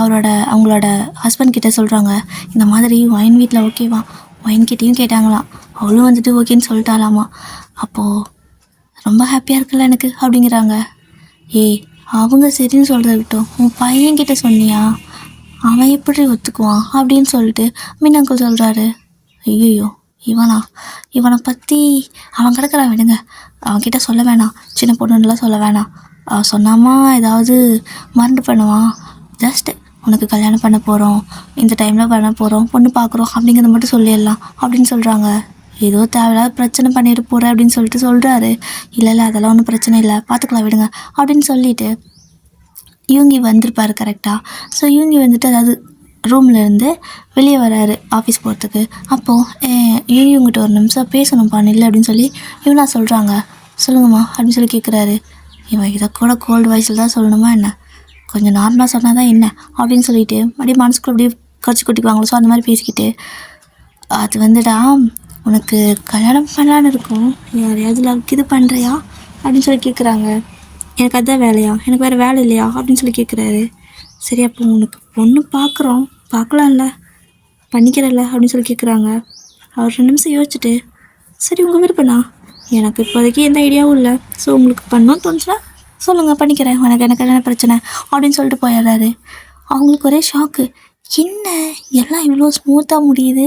அவங்களோட ஹஸ்பண்ட் கிட்டே சொல்கிறாங்க, இந்த மாதிரி ஒயின் வீட்டில் ஓகேவா, ஒயின்கிட்டையும் கேட்டாங்களாம், அவளும் வந்துட்டு ஓகேன்னு சொல்லிட்டாலாமா. அப்போது ரொம்ப ஹாப்பியாக இருக்குல்ல எனக்கு அப்படிங்கிறாங்க. அவங்க சரின்னு சொல்கிறதுக்கிட்டோம், உன் பையன்கிட்ட சொன்னியா, அவன் எப்படி ஒத்துக்குவான் அப்படின்னு சொல்லிட்டு மீனாங்கல் சொல்கிறாரு. ஐயோ இவனை பற்றி அவன் கிடக்கிறான், விடுங்க, அவன்கிட்ட சொல்ல வேணாம், சின்ன பொண்ணுன்னெலாம் சொல்ல வேணாம், சொன்னாமா ஏதாவது மறந்து பண்ணுவான், ஜஸ்ட்டு உனக்கு கல்யாணம் பண்ண போகிறோம், இந்த டைமில் பண்ண போகிறோம், பொண்ணு பார்க்குறோம் அப்படிங்கிறத மட்டும் சொல்லிடலாம் அப்படின்னு சொல்கிறாங்க. ஏதோ தேவையில்லாத பிரச்சனை பண்ணிட்டு போகிறேன் அப்படின்னு சொல்லிட்டு சொல்கிறாரு. இல்லை அதெல்லாம் ஒன்றும் பிரச்சனை இல்லை, பார்த்துக்கலாம் விடுங்க அப்படின்னு சொல்லிவிட்டு யூங்கி வந்திருப்பார் கரெக்டாக. ஸோ யூங்கி வந்துட்டு அதாவது ரூம்லேருந்து வெளியே வராரு ஆஃபீஸ் போகிறதுக்கு. அப்போது யூங்கிட்ட ஒரு நிமிஷம் பேசணும்ப்பா இல்லை அப்படின்னு சொல்லி இவனா சொல்கிறாங்க. சொல்லுங்கம்மா அப்படின்னு சொல்லி கேட்குறாரு. இவன் இதை கூட கோல்டு வாய்ஸில் தான் சொல்லணுமா என்ன, கொஞ்சம் நார்மலாக சொன்னால் தான் என்ன அப்படின்னு சொல்லிட்டு அப்படியே மனசுக்குள்ள அப்படியே கடிச்சு கொட்டிக்குவாங்களோ. ஸோ அந்த மாதிரி பேசிக்கிட்டு, அது வந்துடா உனக்கு கல்யாணம் பண்ணலான்னு இருக்கும், யாரையாவது லவ்க்கு இது பண்ணுறியா அப்படின்னு சொல்லி கேட்குறாங்க. எனக்கு அதுதான் வேலையா, எனக்கு வேறு வேலை இல்லையா அப்படின்னு சொல்லி கேட்குறாரு. சரி அப்போ உனக்கு பொண்ணு பார்க்கலாம்ல, பண்ணிக்கிறல்ல அப்படின்னு சொல்லி கேட்குறாங்க. அவர் 2 நிமிஷம் யோசிச்சுட்டு, சரி உங்கள் விருப்பண்ணா, எனக்கு இப்போதைக்கு எந்த ஐடியாவும் இல்லை, ஸோ உங்களுக்கு பண்ணணும்னு தோணுச்சுன்னா சொல்லுங்கள், பண்ணிக்கிறேன், எனக்கு என்ன பிரச்சனை அப்படின்னு சொல்லிட்டு போயிடுறாரு. அவங்களுக்கு ஒரே ஷாக்கு, என்ன எல்லாம் இவ்வளோ ஸ்மூத்தாக முடியுது,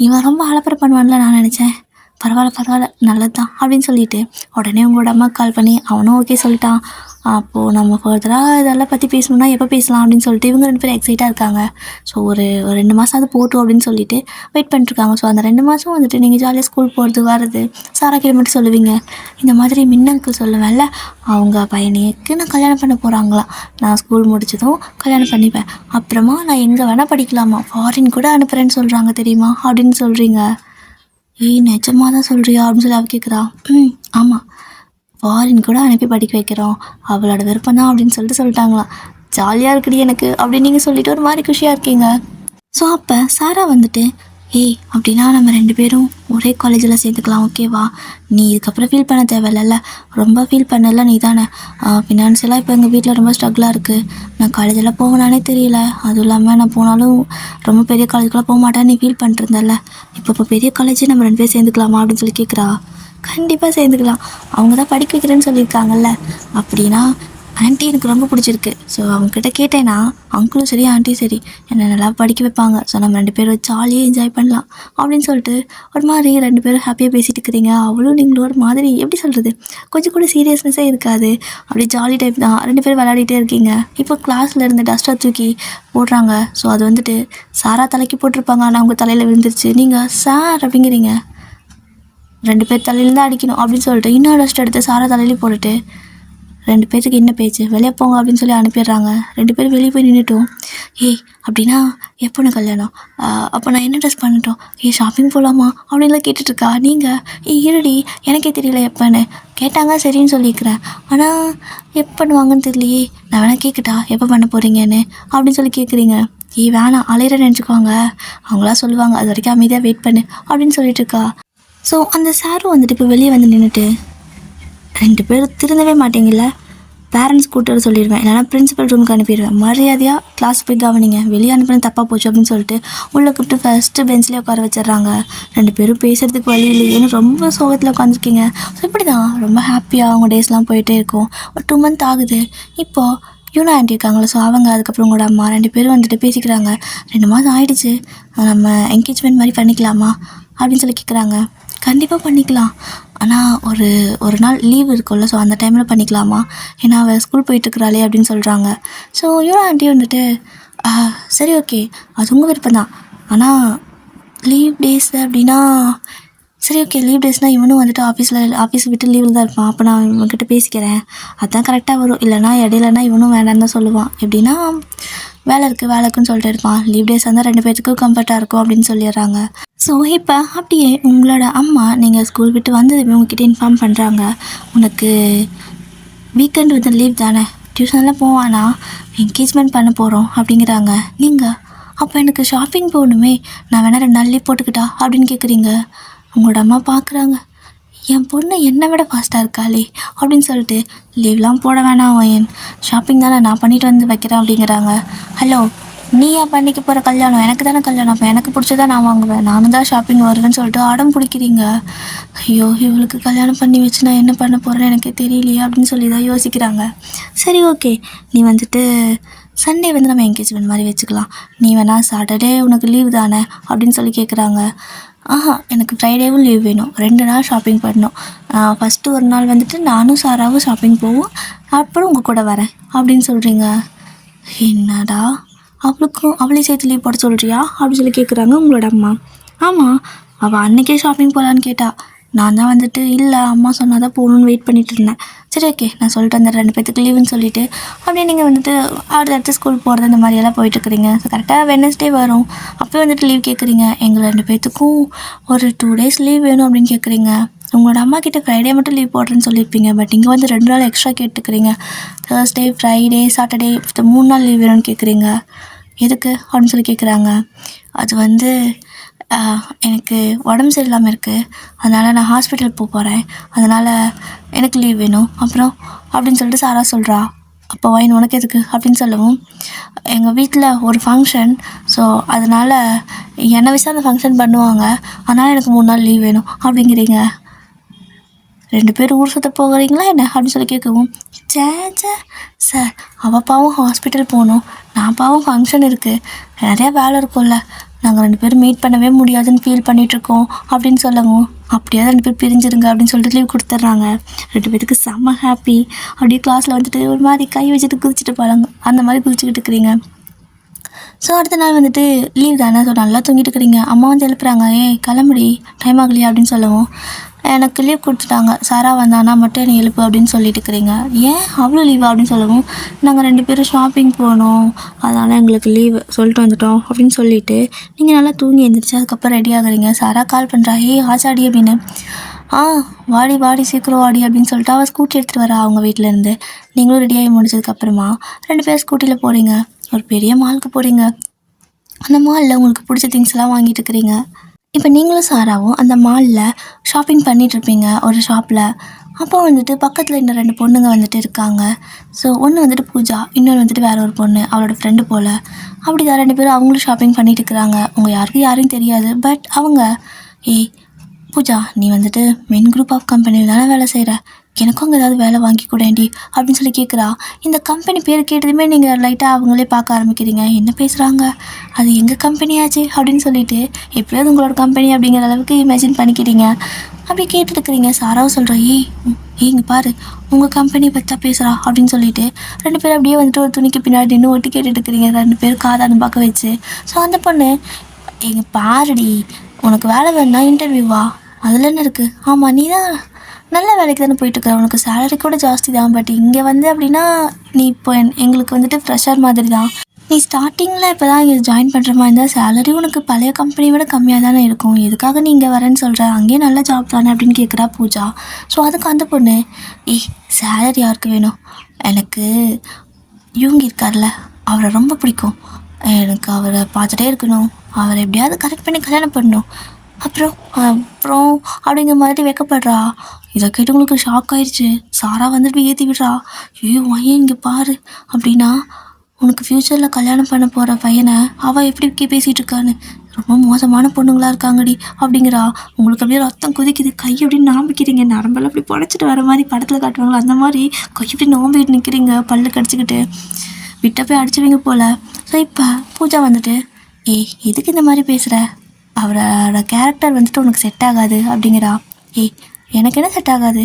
இவன் ரொம்ப அலப்பறை பண்ணுவான்ல நான் நினச்சேன், பரவாயில்ல நல்லது தான் அப்படின்னு சொல்லிட்டு உடனே உங்களோட அம்மா கால் பண்ணி அவனும் ஓகே சொல்லிட்டான். அப்போது நம்ம ஃபர்தராக இதெல்லாம் பற்றி பேசணுன்னா எப்போ பேசலாம் அப்படின்னு சொல்லிட்டு இவங்க 2 பேரும் எக்ஸைட்டாக இருக்காங்க. ஸோ ஒரு 2 மாதம் அது போட்டோம் அப்படின்னு சொல்லிட்டு வெயிட் பண்ணிட்டுருக்காங்க. ஸோ அந்த 2 மாதம் வந்துட்டு நீங்கள் ஜாலியாக ஸ்கூல் போகிறது வர்றது சாரா கிட்ட மட்டும் சொல்லுவீங்க. இந்த மாதிரி மின்னனுக்கு சொல்லுவேன்ல, அவங்க பையனுக்கு நான் கல்யாணம் பண்ண போகிறாங்களாம், நான் ஸ்கூல் முடிச்சதும் கல்யாணம் பண்ணிப்பேன், அப்புறமா நான் எங்கே வேணால் படிக்கலாமா, ஃபாரின் கூட அனுப்புகிறேன்னு சொல்கிறாங்க தெரியுமா அப்படின்னு சொல்கிறீங்க. நிஜமாக தான் சொல்கிறியா அப்படின்னு சொல்லி அவள் கேட்குறா. ஆமாம், ஃபாரின் கூட அனுப்பி படிக்க வைக்கிறோம், அவளோட விருப்பம் தான் அப்படின்னு சொல்லிட்டாங்களாம். ஜாலியாக இருக்குடி எனக்கு அப்படின்னு நீங்கள் சொல்லிட்டு ஒரு மாதிரி குஷியாக இருக்கீங்க. ஸோ அப்போ சாரா வந்துட்டு, ஏய் அப்படின்னா நம்ம 2 பேரும் ஒரே காலேஜில் சேர்த்துக்கலாம் ஓகேவா, நீ இதுக்கப்புறம் ஃபீல் பண்ண தேவையில்ல, ரொம்ப ஃபீல் பண்ணல நீ தானே, ஃபினான்ஷியலாக இப்போ எங்கள் வீட்டில் ரொம்ப ஸ்ட்ரகிளாக இருக்குது, நான் காலேஜெல்லாம் போகணானே தெரியல, அதுவும் இல்லாமல் நான் போனாலும் ரொம்ப பெரிய காலேஜுக்கெலாம் போக மாட்டேன், நீ ஃபீல் பண்ணிருந்தல, இப்போ பெரிய காலேஜ் நம்ம 2 பேரும் சேர்ந்துக்கலாமா அப்படின்னு சொல்லி கேட்குறா. கண்டிப்பாக சேர்ந்துக்கலாம், அவங்க தான் படிக்க வைக்கிறேன்னு சொல்லியிருக்காங்கல்ல. அப்படின்னா ஆன்ட்டி எனக்கு ரொம்ப பிடிச்சிருக்கு. ஸோ அவங்கக்கிட்ட கேட்டேன்னா அங்கிளும் சரி ஆன்ட்டியும் சரி என்னை நல்லா படிக்க வைப்பாங்க. ஸோ நம்ம 2 பேரும் ஜாலியாக என்ஜாய் பண்ணலாம் அப்படின்னு சொல்லிட்டு ஒரு மாதிரி 2 பேரும் ஹாப்பியாக பேசிகிட்டு இருக்கிறீங்க. அவளும் நீங்களும் ஒரு மாதிரி எப்படி சொல்கிறது, கொஞ்சம் கூட சீரியஸ்னஸே இருக்காது, அப்படி ஜாலி டைப் தான். 2 பேரும் விளையாடிட்டே இருக்கீங்க. இப்போ கிளாஸில் இருந்து டஸ்ட்டை தூக்கி போடுறாங்க. ஸோ அது வந்துட்டு சாரா தலைக்கு போட்டிருப்பாங்க, ஆனால் அவங்க தலையில் விழுந்துருச்சு. நீங்கள் சார் அப்படிங்கிறீங்க, 2 பேர் தலையில தான் அடிக்கணும் அப்படின்னு சொல்லிட்டு இன்னொரு டஸ்ட் எடுத்து சாரா தலையிலே போட்டுட்டு 2 பேருக்கு என்ன பேச்சு, வெளியே போங்க அப்படின்னு சொல்லி அனுப்பிடுறாங்க. 2 பேரும் வெளியே போய் நின்றுட்டோம். ஏய் அப்படின்னா எப்போன்னு கல்யாணம், அப்போ நான் என்ன ட்ரெஸ் பண்ணட்டும், ஷாப்பிங் போகலாமா அப்படின்லாம் கேட்டுட்ருக்கா. நீங்கள் இருடி எனக்கே தெரியல எப்போன்னு, கேட்டாங்க சரின்னு சொல்லியிருக்கிறேன், ஆனால் எப்போ பண்ணுவாங்கன்னு தெரியலையே, நான் வேணால் கேட்கட்டா எப்போ பண்ண போகிறீங்கன்னு அப்படின்னு சொல்லி கேட்குறீங்க. வேணாம் அலையிற நினச்சிக்குவாங்க, அவங்களா சொல்லுவாங்க, அது வரைக்கும் அமைதியாக வெயிட் பண்ணு அப்படின்னு சொல்லிட்டுருக்கா. ஸோ அந்த சாரும் வந்துட்டு இப்போ வெளியே வந்து நின்றுட்டு, 2 பேரும் திருந்தவே மாட்டீங்கல்ல, பேரண்ட்ஸ் கூப்பிட்டு சொல்லிடுவேன், இல்லைனா பிரின்சிபல் ரூமுக்கு அனுப்பிடுவேன், மரியாதையாக கிளாஸ் போய் கவனிங்க, வெளியே அனுப்பின தப்பாக போச்சு அப்படின்னு சொல்லிட்டு உள்ளே கூப்பிட்டு ஃபஸ்ட்டு பெஞ்சிலே உட்கார வச்சிடுறாங்க. 2 பேரும் பேசுகிறதுக்கு வழி இல்லையேன்னு ரொம்ப சோகத்தில் உட்காந்துருக்கீங்க. ஸோ இப்படி தான் ரொம்ப ஹாப்பியாக அவங்க டேஸ்லாம் போயிட்டே இருக்கும். ஒரு 2 மந்த் ஆகுது. இப்போது யூனா ஆண்டி இருக்காங்களா, ஸோ அவங்க அதுக்கப்புறம் உங்களோட அம்மா 2 பேரும் வந்துட்டு பேசிக்கிறாங்க. 2 மாதம் ஆகிடுச்சு, நம்ம என்கேஜ்மெண்ட் மாதிரி பண்ணிக்கலாமா அப்படின்னு சொல்லி கேட்குறாங்க. கண்டிப்பாக பண்ணிக்கலாம், ஆனால் ஒரு நாள் லீவ் இருக்கும்ல, ஸோ அந்த டைமில் பண்ணிக்கலாமா, ஏன்னா அவள் ஸ்கூல் போயிட்டுருக்குறாளே அப்படின்னு சொல்கிறாங்க. ஸோ யூனா ஆண்டி வந்துட்டு சரி ஓகே அது உங்கள் விருப்பம் தான், ஆனால் லீவ் டேஸ் அப்படின்னா சரி ஓகே, லீவ் டேஸ்னால் இவனும் வந்துட்டு ஆஃபீஸ் விட்டு லீவில் தான் இருப்பான், அப்போ நான் இவன்கிட்ட பேசிக்கிறேன், அதுதான் கரெக்டாக வரும், இல்லைனா இடையிலனா இவனும் வேண்டான்னு தான் சொல்லுவான், எப்படின்னா வேலை இருக்குன்னு சொல்லிட்டு இருப்பான், லீவ் டேஸ் வந்தால் 2 பேர்த்துக்கும் கம்ஃபர்ட்டாக இருக்கும் அப்படின்னு சொல்லிடுறாங்க. ஸோ இப்போ அப்படியே உங்களோட அம்மா நீங்கள் ஸ்கூல் விட்டு வந்ததுமே உங்ககிட்ட இன்ஃபார்ம் பண்ணுறாங்க, உனக்கு வீக்கெண்ட் வந்து லீவ் தானே, டியூஷன்லாம் போவானா, என்கேஜ்மெண்ட் பண்ண போகிறோம் அப்படிங்கிறாங்க. நீங்கள் அப்போ எனக்கு ஷாப்பிங் போகணுமே, நான் வேணால் 2 நாள் லீவ் போட்டுக்கிட்டா அப்படின்னு கேட்குறீங்க. உங்களோட அம்மா பார்க்குறாங்க, என் பொண்ணு என்னை விட ஃபாஸ்ட்டாக இருக்காளே அப்படின்னு சொல்லிட்டு லீவ்லாம் போட வேணாம், என் ஷாப்பிங் தானே நான் பண்ணிட்டு வந்து வைக்கிறேன் அப்படிங்கிறாங்க. ஹலோ, நீ ஏன் பண்ணிக்க போகிற கல்யாணம், எனக்கு தானே கல்யாணம், அப்போ எனக்கு பிடிச்சதான் நான் வாங்குவேன், நானும் தான் ஷாப்பிங் வருவேன்னு சொல்லிட்டு அடம் பிடிக்கிறீங்க. ஐயோ இவளுக்கு கல்யாணம் பண்ணி வச்சு நான் என்ன பண்ண போகிறேன்னு எனக்கு தெரியலையே அப்படின்னு சொல்லி தான் யோசிக்கிறாங்க. சரி ஓகே, நீ வந்துட்டு சண்டே வந்து நம்ம என்கேஜ்மெண்ட் மாதிரி வச்சுக்கலாம், நீ வேணா சாட்டர்டே உனக்கு லீவ் தானே அப்படின்னு சொல்லி கேட்குறாங்க. எனக்கு ஃப்ரைடேவும் லீவ் வேணும், 2 நாள் ஷாப்பிங் பண்ணணும், ஃபஸ்ட்டு ஒரு நாள் வந்துட்டு நானும் சாராவும் ஷாப்பிங் போவோம், அப்புறம் உங்கள் கூட வரேன் அப்படின்னு சொல்கிறீங்க. என்னடா அவளே சேர்த்து லீவ் போட சொல்கிறியா அப்படின்னு சொல்லி கேட்குறாங்க உங்களோட அம்மா. ஆமாம், அவள் அன்றைக்கே ஷாப்பிங் போகலான்னு கேட்டா, நான் தான் வந்துட்டு இல்லை அம்மா சொன்னால் தான் போகணுன்னு வெயிட் பண்ணிகிட்டு இருந்தேன். சரி ஓகே நான் சொல்லிட்டு அந்த 2 பேர்த்துக்கு லீவுன்னு சொல்லிவிட்டு அப்படியே நீங்கள் வந்துட்டு அடுத்த ஸ்கூல் போகிறது இந்த மாதிரியெல்லாம் போயிட்டுருக்குறீங்க. ஸோ கரெக்டாக வெட்னஸ்டே வரும், அப்போ வந்துட்டு லீவ் கேட்குறீங்க. எங்கள் 2 பேர்த்துக்கும் ஒரு 2 டேஸ் லீவ் வேணும் அப்படின்னு கேட்குறீங்க. உங்களோட அம்மா கிட்டே ஃப்ரைடே மட்டும் லீவ் போடுறேன்னு சொல்லியிருப்பீங்க, பட் இங்கே வந்து 2 நாள் எக்ஸ்ட்ரா கேட்டுக்கிறீங்க. தேர்ஸ்டே, ஃப்ரைடே, சாட்டர்டே, 3 நாள் லீவ் வேணும்னு கேட்குறீங்க. எதுக்கு அப்படின்னு சொல்லி கேட்குறாங்க. அது வந்து எனக்கு உடம்பு சரியில்லாமல் இருக்குது, அதனால் நான் ஹாஸ்பிட்டல் போகிறேன், அதனால் எனக்கு லீவ் வேணும் அப்புறம் அப்படின்னு சொல்லிட்டு சாரா சொல்கிறா. அப்போ வைன் உனக்கு எதுக்கு அப்படின்னு சொல்லவும், எங்கள் வீட்டில் ஒரு ஃபங்க்ஷன், ஸோ அதனால் என்னை வச்சு அந்த ஃபங்க்ஷன் பண்ணுவாங்க, அதனால் எனக்கு 3 நாள் லீவ் வேணும் அப்படிங்கிறீங்க. 2 பேர் ஊர் சுற்ற போகிறீங்களா என்ன அப்படின்னு சொல்லி கேட்கவும், சேச்சே சார் அவள் பாவம் ஹாஸ்பிட்டல் போகணும், நான் பாவம் ஃபங்க்ஷன் இருக்குது, நிறையா வேலை இருக்கும்ல, நாங்கள் 2 பேரும் மீட் பண்ணவே முடியாதுன்னு ஃபீல் பண்ணிகிட்ருக்கோம் அப்படின்னு சொல்லவும், அப்படியே 2 பேர் பிரிஞ்சிருங்க அப்படின்னு சொல்லிட்டு லீவ் கொடுத்துட்றாங்க. 2 பேருக்கு செம்ம ஹாப்பி. அப்படியே கிளாஸில் வந்துட்டு ஒரு மாதிரி கை வச்சுட்டு குதிச்சுட்டு போகிறாங்க, அந்த மாதிரி குதிச்சுக்கிட்டு இருக்கிறீங்க. ஸோ அடுத்த நாள் வந்துட்டு லீவ் தானே, ஸோ நல்லா தூங்கிட்டு இருக்கிறீங்க. அம்மா வந்து எழுப்புறாங்க, கிளம்புடி டைம் ஆகலையா அப்படின்னு சொல்லவும், எனக்கு லீவ் கொடுத்துட்டாங்க, சாரா வந்தானா மட்டும் என்னை எழுப்பு அப்படின்னு சொல்லிட்டு இருக்கிறீங்க. ஏன் அவ்வளோ லீவா அப்படின்னு சொல்லவும், நாங்கள் 2 பேரும் ஷாப்பிங் போனோம், அதனால் எங்களுக்கு லீவு சொல்லிட்டு வந்துட்டோம் அப்படின்னு சொல்லிவிட்டு நீங்கள் நல்லா தூங்கி எழுந்திரிச்சு அதுக்கப்புறம் ரெடி ஆகுறீங்க. சாரா கால் பண்ணுறா, ஆச்சாடி அப்படின்னு. ஆ வாடி வாடி சீக்கிரம் வாடி அப்படின்னு சொல்லிட்டு அவள் ஸ்கூட்டி எடுத்துகிட்டு வரா அவங்க வீட்டிலேருந்து. நீங்களும் ரெடியாகி முடிச்சதுக்கப்புறமா 2 பேர் ஸ்கூட்டியில் போகிறீங்க. ஒரு பெரிய மாலுக்கு போகிறீங்க. அந்த மாலில் உங்களுக்கு பிடிச்ச திங்ஸ்லாம் வாங்கிட்டு இருக்கிறீங்க. இப்போ நீங்களும் சாராவும் அந்த மாலில் ஷாப்பிங் பண்ணிகிட்ருப்பீங்க ஒரு ஷாப்பில். அப்போ வந்துட்டு பக்கத்தில் இன்னும் 2 பொண்ணுங்க வந்துட்டு இருக்காங்க. ஸோ ஒன்று வந்துட்டு பூஜா, இன்னொன்று வந்துட்டு வேற ஒரு பொண்ணு அவளோட ஃப்ரெண்டு போல். அப்படி தான் 2 பேரும் அவங்களும் ஷாப்பிங் பண்ணிட்டு இருக்கிறாங்க. உங்கள் யாரையும் தெரியாது. பட் அவங்க, ஏய் பூஜா, நீ வந்துட்டு மென் குரூப் ஆஃப் கம்பெனியில் தானே வேலை செய்கிற, எனக்கும் அங்கே ஏதாவது வேலை வாங்கி கூடேண்டி அப்படின்னு சொல்லி கேட்குறா. இந்த கம்பெனி பேர் கேட்டதுமே நீங்கள் லைட்டாக அவங்களே பார்க்க ஆரம்பிக்கிறீங்க. என்ன பேசுகிறாங்க, அது எங்கள் கம்பெனியாச்சு அப்படின்னு சொல்லிட்டு எப்படியாவது உங்களோட கம்பெனி அப்படிங்கிற அளவுக்கு இமேஜின் பண்ணிக்கிறீங்க. அப்படி கேட்டுருக்குறீங்க. சாராவும் சொல்கிறா, இங்கே பாரு உங்கள் கம்பெனி பற்றி தான் பேசுகிறா அப்படின்னு சொல்லிட்டு 2 பேரும் அப்படியே வந்துட்டு ஒரு துணிக்கு பின்னாடி நின்று ஒட்டி கேட்டுட்டு இருக்கிறீங்க. 2 பேரும் காதான்னு பார்க்க வச்சு. ஸோ அந்த பொண்ணு, எங்க பாருடி, உனக்கு வேலை வேணுன்னா இன்டர்வியூவா, அதில் என்ன இருக்குது, ஆமாம் நீ தான் நல்ல வேலைக்கு தானே போயிட்டுருக்குற, உனக்கு சேலரி கூட ஜாஸ்தி தான். பட் இங்கே வந்து அப்படின்னா நீ இப்போ எங்களுக்கு வந்துட்டு ஃப்ரெஷர் மாதிரி தான். நீ ஸ்டார்டிங்கில் இப்போ தான் இங்கே ஜாயின் பண்ணுற மாதிரி இருந்தால் சேலரி உனக்கு பழைய கம்பெனியை விட கம்மியாக தானே இருக்கும். எதுக்காக நீ இங்கே வரேன்னு சொல்கிற, அங்கேயே நல்ல ஜாப் தானே அப்படின்னு கேட்குறா பூஜா. ஸோ அதுக்கு அந்த பொண்ணு, சேலரி யாருக்கு வேணும், எனக்கு இவங்க இருக்கார்ல அவரை ரொம்ப பிடிக்கும், எனக்கு அவரை பார்த்துட்டே இருக்கணும், அவரை எப்படியாவது கரெக்ட் பண்ணி கல்யாணம் பண்ணணும், அப்புறம் அப்புறம் அப்படிங்கிற மாதிரி வைக்கப்படுறா. இதை கேட்டு உங்களுக்கு ஷாக் ஆயிடுச்சு. சாரா வந்துட்டு ஏற்றி விடுறா. ஏன் இங்கே பாரு அப்படின்னா, உனக்கு ஃப்யூச்சரில் கல்யாணம் பண்ண போகிற பையனை அவள் எப்படி பேசிகிட்டு இருக்கான்னு, ரொம்ப மோசமான பொண்ணுங்களாக இருக்காங்கடி அப்படிங்கிறா. உங்களுக்கு அப்படியே ரத்தம் கொதிக்குது. கை அப்படின்னு நாம்பிக்கிறீங்க. நரம்பெல்லாம் அப்படி புடச்சிட்டு வர மாதிரி படத்தில் காட்டுவாங்களோ அந்த மாதிரி கை இப்படி நோம்பிட்டு நிற்கிறீங்க. பல்லு கடிச்சிக்கிட்டு விட்ட போய் அடிச்சுவீங்க போல். ஸோ இப்போ பூஜா வந்துட்டு, எதுக்கு இந்த மாதிரி பேசுகிற, அவரோட கேரக்டர் வந்துட்டு உனக்கு செட் ஆகாது அப்படிங்கிறா. எனக்கு என்ன செட் ஆகாது,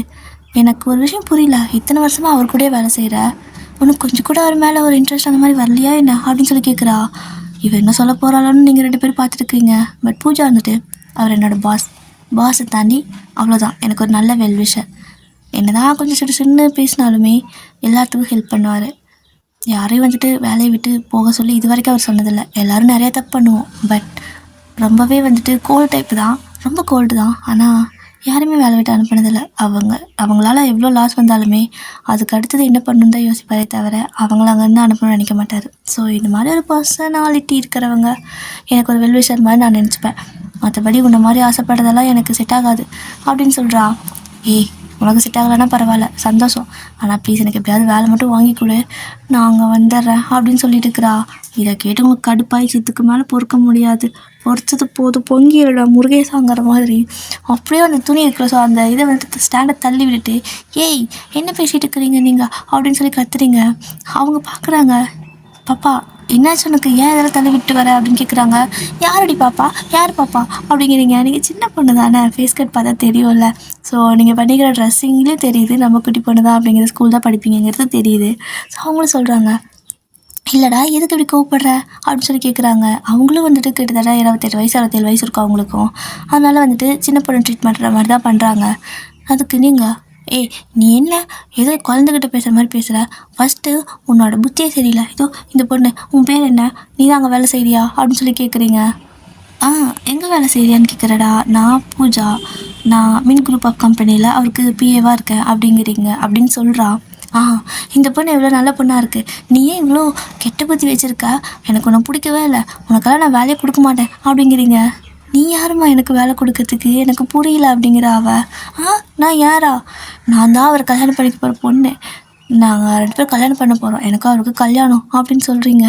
எனக்கு ஒரு விஷயம் புரியல, இத்தனை வருஷமாக அவர் கூட வேலை செய்கிற, உனக்கு கொஞ்சம் கூட அவர் மேலே ஒரு இன்ட்ரெஸ்ட் அந்த மாதிரி வரலையா என்ன அப்படின்னு சொல்லி கேட்குறா. இவன் என்ன சொல்ல போகிறாளான்னு நீங்கள் 2 பேரும் பார்த்துருக்கீங்க. பட் பூஜா வந்துட்டு, அவர் என்னோடய பாஸை தாண்டி அவ்வளோதான் எனக்கு ஒரு நல்ல வெல்விஷர். என்ன தான் கொஞ்சம் சின்ன பேசினாலுமே எல்லாத்துக்கும் ஹெல்ப் பண்ணுவார். யாரையும் வந்துட்டு வேலையை விட்டு போக சொல்லி இது வரைக்கும் அவர் சொன்னதில்லை. எல்லோரும் நிறையா தப்பு பண்ணுவோம். பட் ரொம்பவே வந்துட்டு கோல்டு டைப்பு தான், ரொம்ப கோல்டு தான். ஆனால் யாருமே வேலை விட்டு அனுப்பினதில்லை. அவங்களால எவ்வளோ லாஸ் வந்தாலுமே அதுக்கு அடுத்தது என்ன பண்ணணும் தான் யோசிப்பாரே தவிர அவங்கள அங்கேருந்து அனுப்பணும்னு நினைக்க மாட்டார். ஸோ இந்த மாதிரி ஒரு பர்சனாலிட்டி இருக்கிறவங்க எனக்கு ஒரு வெல்விஷர் மாதிரி நான் நினச்சிப்பேன். மற்றபடி உன்னை மாதிரி ஆசைப்படுறதெல்லாம் எனக்கு செட் ஆகாது அப்படின்னு சொல்கிறா. உனக்கு செட் ஆகலைன்னா பரவாயில்ல, சந்தோஷம், ஆனால் ப்ளீஸ் எனக்கு எப்படியாவது வேலை மட்டும் வாங்கி கொடு, நான் அங்கே வந்துடுறேன் அப்படின்னு சொல்லிட்டு இருக்கிறா. இதை கேட்டு உங்களுக்கு கடுப்பாயிடுச்சு. இதுக்கு மேலே பொறுக்க முடியாது, பொறுத்தது போதும் பொங்கிடா முருகேசாங்கிற மாதிரி அப்படியே அந்த துணி இருக்கிற. ஸோ அந்த இதை வந்துட்டு ஸ்டாண்டை தள்ளி விட்டுட்டு, என்ன பேசிகிட்டு இருக்கிறீங்க நீங்கள் அப்படின்னு சொல்லி கத்துறீங்க. அவங்க பார்க்குறாங்க, பாப்பா என்னாச்சு உனக்கு, ஏன் இதெல்லாம் தள்ளி விட்டு வர அப்படின்னு கேட்குறாங்க. யாரடி பாப்பா, யார் பாப்பா அப்படிங்கிறீங்க. நீங்கள் சின்ன பொண்ணு தானே, ஃபேஸ் கட் பார்த்தா தெரியும்ல. ஸோ நீங்கள் பண்ணிக்கிற ட்ரெஸ்ஸிங்லேயும் தெரியுது நம்ம குட்டி பொண்ணு தான் அப்படிங்கிற ஸ்கூல் தான் படிப்பீங்கிறது தெரியுது. ஸோ அவங்களும் சொல்கிறாங்க, இல்லைடா எதுக்கு இப்படி கோவப்படுற அப்படின்னு சொல்லி கேட்குறாங்க. அவங்களும் வந்துட்டு கிட்டத்தட்ட 27 வயசு இருக்கும் அவங்களுக்கும். அதனால் வந்துட்டு சின்ன பொண்ணு ட்ரீட் பண்ணுற மாதிரி தான் பண்ணுறாங்க. அதுக்கு நீங்கள், நீ என்ன ஏதோ குழந்தைகிட்ட பேசுகிற மாதிரி பேசுகிற, ஃபஸ்ட்டு உன்னோட புத்தியே சரியில்லை, ஏதோ இந்த பொண்ணு உன் பேர் என்ன, நீ தான் அங்கே வேலை செய்கிறியா அப்படின்னு சொல்லி கேட்குறீங்க. எங்கே வேலை செய்கிறியான்னு கேட்குறடா, நான் பூஜா, நான் மின் குரூப் ஆஃப் கம்பெனியில் அவருக்கு பிஏவாக இருக்கேன் அப்படிங்கிறீங்க அப்படின்னு சொல்கிறா. இந்த பொண்ணு எவ்வளோ நல்ல பொண்ணாக இருக்குது, நீ ஏன் இவ்வளோ கெட்ட புத்தி வச்சுருக்க, எனக்கு உன்னை பிடிக்கவே இல்லை, உனக்கெல்லாம் நான் வேலையை கொடுக்க மாட்டேன் அப்படிங்கிறீங்க. நீ யாருமா எனக்கு வேலை கொடுக்கறதுக்கு, எனக்கு புரியல அப்படிங்கிற அவ. நான் யாரா, நான் தான் அவர் கல்யாணம் பண்ணிக்க போகிற பொண்ணு, நாங்கள் 2 பேரும் கல்யாணம் பண்ண போகிறோம், எனக்கும் அவருக்கு கல்யாணம் அப்படின்னு சொல்கிறீங்க.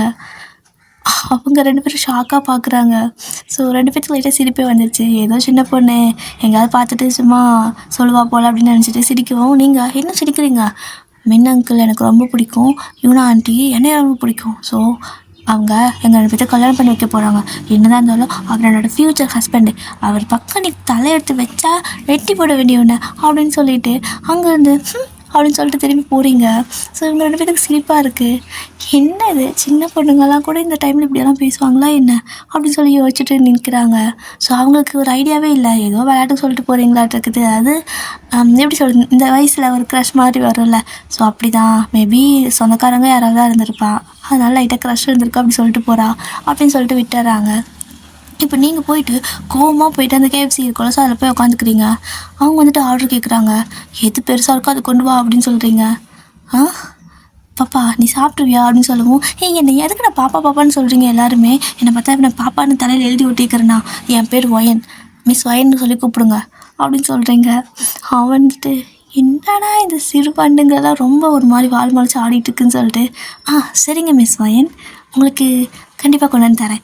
அவங்க 2 பேரும் ஷாக்காக பார்க்குறாங்க. ஸோ 2 பேருக்கு லைட்டாக சிரிப்பே வந்துடுச்சு. ஏதோ சின்ன பொண்ணு எங்கேயாவது பார்த்துட்டு சும்மா சொல்லுவா போல் அப்படின்னு நினச்சிட்டு சிரிக்கவும், நீங்கள் என்ன சிரிக்கிறீங்க, மின் அங்கிள் எனக்கு ரொம்ப பிடிக்கும், யூனா ஆண்டி என்னைய ரொம்ப பிடிக்கும், ஸோ அவங்க எங்கள் 2 பேர்த்த கல்யாணம் பண்ணி வைக்க போகிறாங்க, என்னதான் இருந்தாலும் அவர் என்னோடய ஃப்யூச்சர் ஹஸ்பண்டு, அவர் பக்கம் நீ தலையெடுத்து வச்சா வெட்டி போட வேண்டியவன அப்படின்னு சொல்லிட்டு அங்கேருந்து அப்படின்னு சொல்லிட்டு திரும்பி போகிறீங்க. ஸோ இவங்க 2 பேருக்கு சிரிப்பாக இருக்குது. என்ன இது, சின்ன பொண்ணுங்கள்லாம் கூட இந்த டைமில் இப்படியெல்லாம் பேசுவாங்களா என்ன அப்படின்னு சொல்லி யோசிச்சுட்டு நிற்கிறாங்க. ஸோ அவங்களுக்கு ஒரு ஐடியாவே இல்லை, ஏதோ விளையாட்டு சொல்லிட்டு போகிறீங்களாட்டு இருக்குது. அது எப்படி சொல்கிறது, இந்த வயசில் ஒரு க்ரஷ் மாதிரி வரும்ல, ஸோ அப்படி தான் மேபி சொந்தக்காரங்க யாராவது தான் இருந்திருப்பா, அதனால லைட்டாக க்ரஷ் இருந்திருக்கு அப்படி சொல்லிட்டு போகிறா அப்படின்னு சொல்லிட்டு விட்டுறாங்க. இப்போ நீங்கள் போயிட்டு கோவமாக போயிட்டு அந்த கேஎஃப்சி இருக்கும்ல, ஸோ அதில் போய் உட்காந்துக்கிறீங்க. அவங்க வந்துட்டு ஆர்டர் கேட்குறாங்க. எது பெருசாக இருக்கோ அது கொண்டு வா அப்படின்னு சொல்கிறீங்க. ஆ பாப்பா நீ சாப்பிட்ருவியா அப்படின்னு சொல்லவும், என்னை எதுக்கு நான் பாப்பா பாப்பான்னு சொல்கிறீங்க எல்லாருமே? என்னை பார்த்தா நான் பாப்பான்னு தலையில் எழுதி ஒட்டிக்கிறேன்னா? என் பேர் ஒயன், மிஸ் ஒயன்னு சொல்லி கூப்பிடுங்க அப்படின்னு சொல்கிறீங்க. அவன் வந்துட்டு என்னடா இந்த சிறு பண்டுங்கெல்லாம் ரொம்ப ஒரு மாதிரி வால் முளைச்சி ஆடிட்டுருக்குன்னு சொல்லிட்டு, சரிங்க மிஸ் ஒயன், உங்களுக்கு கண்டிப்பாக கொண்டு வந்து தரேன்.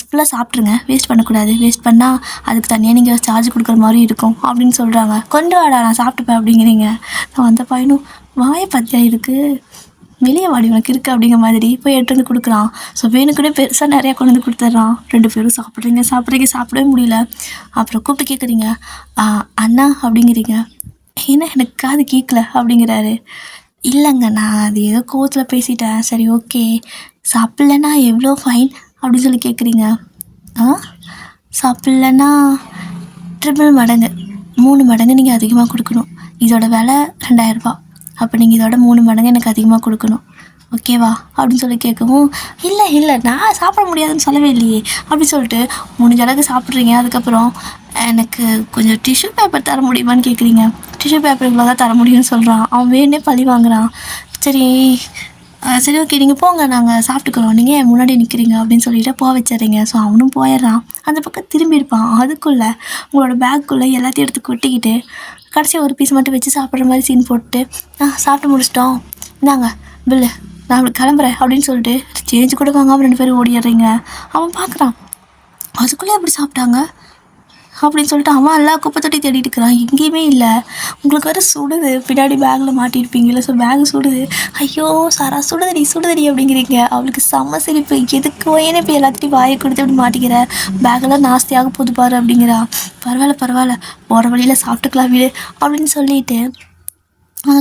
ஃபுல்லாக சாப்பிட்ருங்க, வேஸ்ட் பண்ணக்கூடாது. வேஸ்ட் பண்ணால் அதுக்கு தனியாக நீங்கள் சார்ஜ் கொடுக்குற மாதிரி இருக்கும் அப்படின்னு சொல்கிறாங்க. கொண்டு வாடா நான் சாப்பிட்டுப்பேன் அப்படிங்கிறீங்க. நான் அந்த பையனும் வாயை பத்தியா இருக்குது, வெளியே வாடி உனக்கு இருக்குது அப்படிங்கிற மாதிரி போய் எடுத்து வந்து கொடுக்குறான். ஸோ வேணுக்குன்னே பெருசாக நிறையா கொண்டு வந்து கொடுத்துட்றான். 2 பேரும் சாப்பிடவே முடியல. அப்புறம் கூப்பிட்டு கேட்குறீங்க, அண்ணா அப்படிங்கிறீங்க. ஏன்னா எனக்கு காது கேட்கல அப்படிங்கிறாரு. இல்லைங்க நான் அது ஏதோ கோவத்தில் பேசிட்டேன். சரி ஓகே, சாப்பிட்லன்னா எவ்வளோ ஃபைன் அப்படின்னு சொல்லி கேட்குறீங்க. சாப்பிட்லன்னா ட்ரிபிள் மடங்கு, 3 மடங்கு நீங்கள் அதிகமாக கொடுக்கணும். இதோட விலை 2000 ரூபா. அப்போ நீங்கள் இதோட 3 மடங்கு எனக்கு அதிகமாக கொடுக்கணும், ஓகேவா அப்படின்னு சொல்லி கேட்கவும், இல்லை நான் சாப்பிட முடியாதுன்னு சொல்லவே இல்லையே அப்படின்னு சொல்லிட்டு முடிஞ்ச அளவுக்கு சாப்பிட்றீங்க. அதுக்கப்புறம் எனக்கு கொஞ்சம் டிஷ்யூ பேப்பர் தர முடியுமான்னு கேட்குறீங்க. டிஷ்யூ பேப்பர் இவ்வளோ தான் தர முடியும்னு சொல்கிறான். அவன் வேணே பழி வாங்குறான். சரி ஓகே நீங்கள் போங்க, நாங்கள் சாப்பிட்டுக்கிறோம், நீங்கள் என் முன்னாடி நிற்கிறீங்க அப்படின்னு சொல்லிட்டு போக வச்சிடுறீங்க. ஸோ அவனும் போயிடுறான். அந்த பக்கம் திரும்பி இருப்பான். அதுக்குள்ளே உங்களோட பேக்குள்ளே எல்லாத்தையும் எடுத்து கொட்டிக்கிட்டு கடைசி ஒரு பீஸ் மட்டும் வச்சு சாப்பிட்ற மாதிரி சீன் போட்டு, சாப்பிட்டு முடிச்சிட்டோம், இந்தாங்க பில்லு, நான் அவளுக்கு கிளம்புறேன் அப்படின்னு சொல்லிட்டு சேஞ்சு கூட வாங்காமல் 2 பேரும் ஓடிடுறீங்க. அவன் பார்க்குறான், அதுக்குள்ளே எப்படி சாப்பிட்டாங்க அப்படின்னு சொல்லிட்டு அவன் எல்லா குப்பை தொட்டி தேடிட்டு இருக்கிறான். எங்கேயுமே இல்லை. உங்களுக்கு வேறு சுடுது, பின்னாடி பேக்கில் மாட்டியிருப்பீங்களா, ஸோ பேக் சுடுது. ஐயோ சாரா சுடுதடி அப்படிங்கிறீங்க. அவளுக்கு செம்ம சிரிப்பு. எதுக்கு ஏன்னா இப்போ எல்லாத்தையும் வாயை கொடுத்து அப்படி மாட்டிக்கிற, பேக்கெல்லாம் நாஸ்தியாக போது பாரு அப்படிங்கிறா. பரவாயில்ல போகிற வழியில் சாப்பிட்டுக்கலாம் வீடு அப்படின்னு சொல்லிட்டு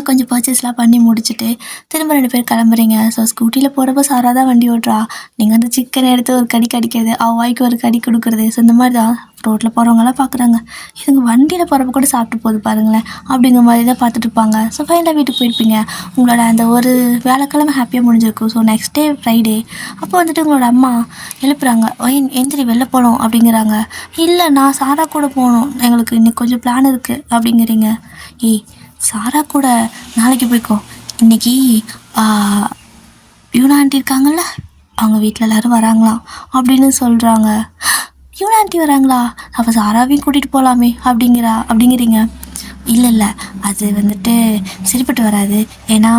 கொஞ்சம் பர்ச்சேஸ்லாம் பண்ணி முடிச்சுட்டு திரும்ப 2 பேர் கிளம்புறீங்க. ஸோ ஸ்கூட்டியில் போகிறப்ப சாரா தான் வண்டி ஓட்டுறா. நீங்கள் வந்து சிக்கனை எடுத்து ஒரு கடி கடிக்கிறது, வாய்க்கு ஒரு கடி கொடுக்குறது. ஸோ இந்த மாதிரி தான் ரோட்டில் போகிறவங்களாம் பார்க்குறாங்க. இதுங்க வண்டியில் போகிறப்ப கூட சாப்பிட்டு போகுது பாருங்களேன் அப்படிங்கிற மாதிரி தான் பார்த்துட்டு இருப்பாங்க. ஸோ ஃபைனலாக வீட்டுக்கு போயிருப்பீங்க. உங்களோட அந்த ஒரு வேலைக்கிழமை ஹாப்பியாக முடிஞ்சிருக்கும். ஸோ நெக்ஸ்ட் டே ஃப்ரைடே அப்போ வந்துட்டு உங்களோட அம்மா எழுப்புறாங்க. எந்திரி வெளில போகணும் அப்படிங்கிறாங்க. இல்லை நான் சாரா கூட போகணும், எங்களுக்கு இன்னைக்கு கொஞ்சம் பிளான் இருக்குது அப்படிங்கிறீங்க. சாரா கூட நாளைக்கு போய்க்கோ, இன்றைக்கி யூனா ஆண்டி இருக்காங்கள்ல, அவங்க வீட்டில் எல்லோரும் வராங்களாம் அப்படின்னு சொல்கிறாங்க. யூனா ஆண்டி வராங்களா, அப்போ சாராவையும் கூட்டிகிட்டு போகலாமே அப்படிங்கிறீங்க. இல்லை அது வந்துட்டு சரிப்பட்டு வராது, ஏன்னா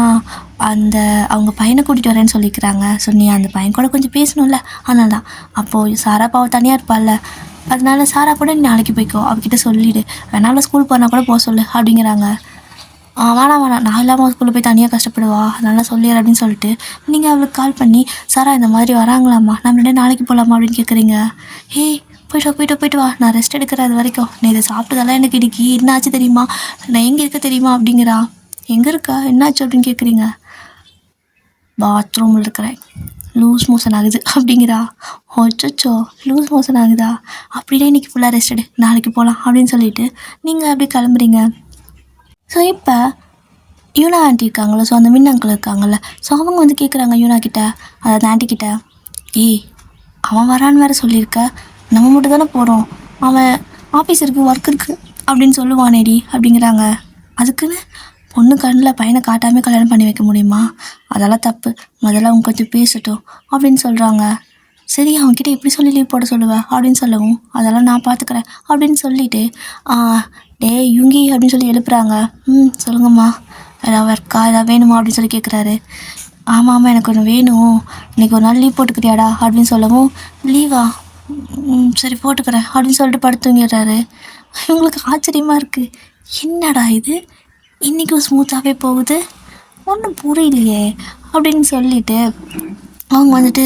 அவங்க பையனை கூட்டிகிட்டு வரேன்னு சொல்லிக்கிறாங்க. ஸோ நீ அந்த பையன் கூட கொஞ்சம் பேசணும்ல, அதனால தான். அப்போது சாரா பாவம் தனியாக இருப்பாள்ல, அதனால சாரா கூட நீ நாளைக்கு போய்க்கோ, அவகிட்ட சொல்லிவிடு, வேணாலும் ஸ்கூல் போனால் கூட போக சொல்லு அப்படிங்கிறாங்க. வேணாம் நான் இல்லாமல் ஸ்கூலில் போய் தனியாக கஷ்டப்படுவா, அதனால் சொல்லிடுற அப்படின்னு சொல்லிட்டு நீங்கள் அவளுக்கு கால் பண்ணி, சாரா இந்த மாதிரி வராங்களாம்மா, நம்ம 2 நாளைக்கு போகலாமா அப்படின்னு கேட்குறீங்க. போய்ட்டு வா, நான் ரெஸ்ட் எடுக்கிற அது வரைக்கும், நீ இதை சாப்பிட்டதெல்லாம் எனக்கு இன்றைக்கி என்னாச்சு தெரியுமா, நான் எங்கே இருக்க தெரியுமா அப்படிங்கிறா. எங்கே இருக்கா, என்னாச்சு அப்படின்னு கேட்குறீங்க. பாத்ரூமில் இருக்கிறேன், லூஸ் மோஷன் ஆகுது அப்படிங்கிறா. அச்சோ லூஸ் மோஷன் ஆகுதா, அப்படியே இன்றைக்கி ஃபுல்லாக ரெஸ்ட் எடு, நாளைக்கு போகலாம் அப்படின்னு சொல்லிவிட்டு நீங்கள் அப்படி கிளம்புறீங்க. ஸோ இப்போ யூனா ஆண்டி இருக்காங்களோ, ஸோ அந்த மின் அங்கிள் இருக்காங்கள்ல, ஸோ அவங்க வந்து கேட்குறாங்க யூனா கிட்ட, அதாவது ஆண்டி கிட்ட, அவன் வரான்னு வேறு சொல்லியிருக்க, நம்ம மட்டும் தானே போகிறோம், அவன் ஆஃபீஸ் இருக்குது, ஒர்க் இருக்குது அப்படின்னு சொல்லுவானேடி அப்படிங்கிறாங்க. அதுக்குன்னு பொண்ணு கண்ணில் பையனை காட்டாமல் கல்யாணம் பண்ணி வைக்க முடியுமா, அதெல்லாம் தப்பு, முதல்ல அவங்க கொஞ்சம் பேசட்டும் அப்படின்னு சொல்கிறாங்க. சரி அவன்கிட்ட எப்படி சொல்லி லீவ் போட சொல்லுவேன் அப்படின்னு சொல்லவும், அதெல்லாம் நான் பார்த்துக்கிறேன் அப்படின்னு சொல்லிவிட்டு, யுங்கி அப்படின்னு சொல்லி எழுப்புறாங்க. சொல்லுங்கம்மா, ஏதாவது ஒர்க்கா, ஏதாவது வேணுமா அப்படின்னு சொல்லி கேட்குறாரு. ஆமாம் எனக்கு ஒன்று வேணும், இன்றைக்கி ஒரு நாள் லீவ் போட்டுக்கிறியாடா அப்படின்னு சொல்லவும், லீவா, சரி போட்டுக்கிறேன் அப்படின்னு சொல்லிட்டு படுத்துங்கிடுறாரு. இவங்களுக்கு ஆச்சரியமாக இருக்குது, என்னடா இது இன்றைக்கும் ஸ்மூத்தாகவே போகுது, ஒன்றும் புரியலையே அப்படின்னு சொல்லிட்டு அவங்க வந்துட்டு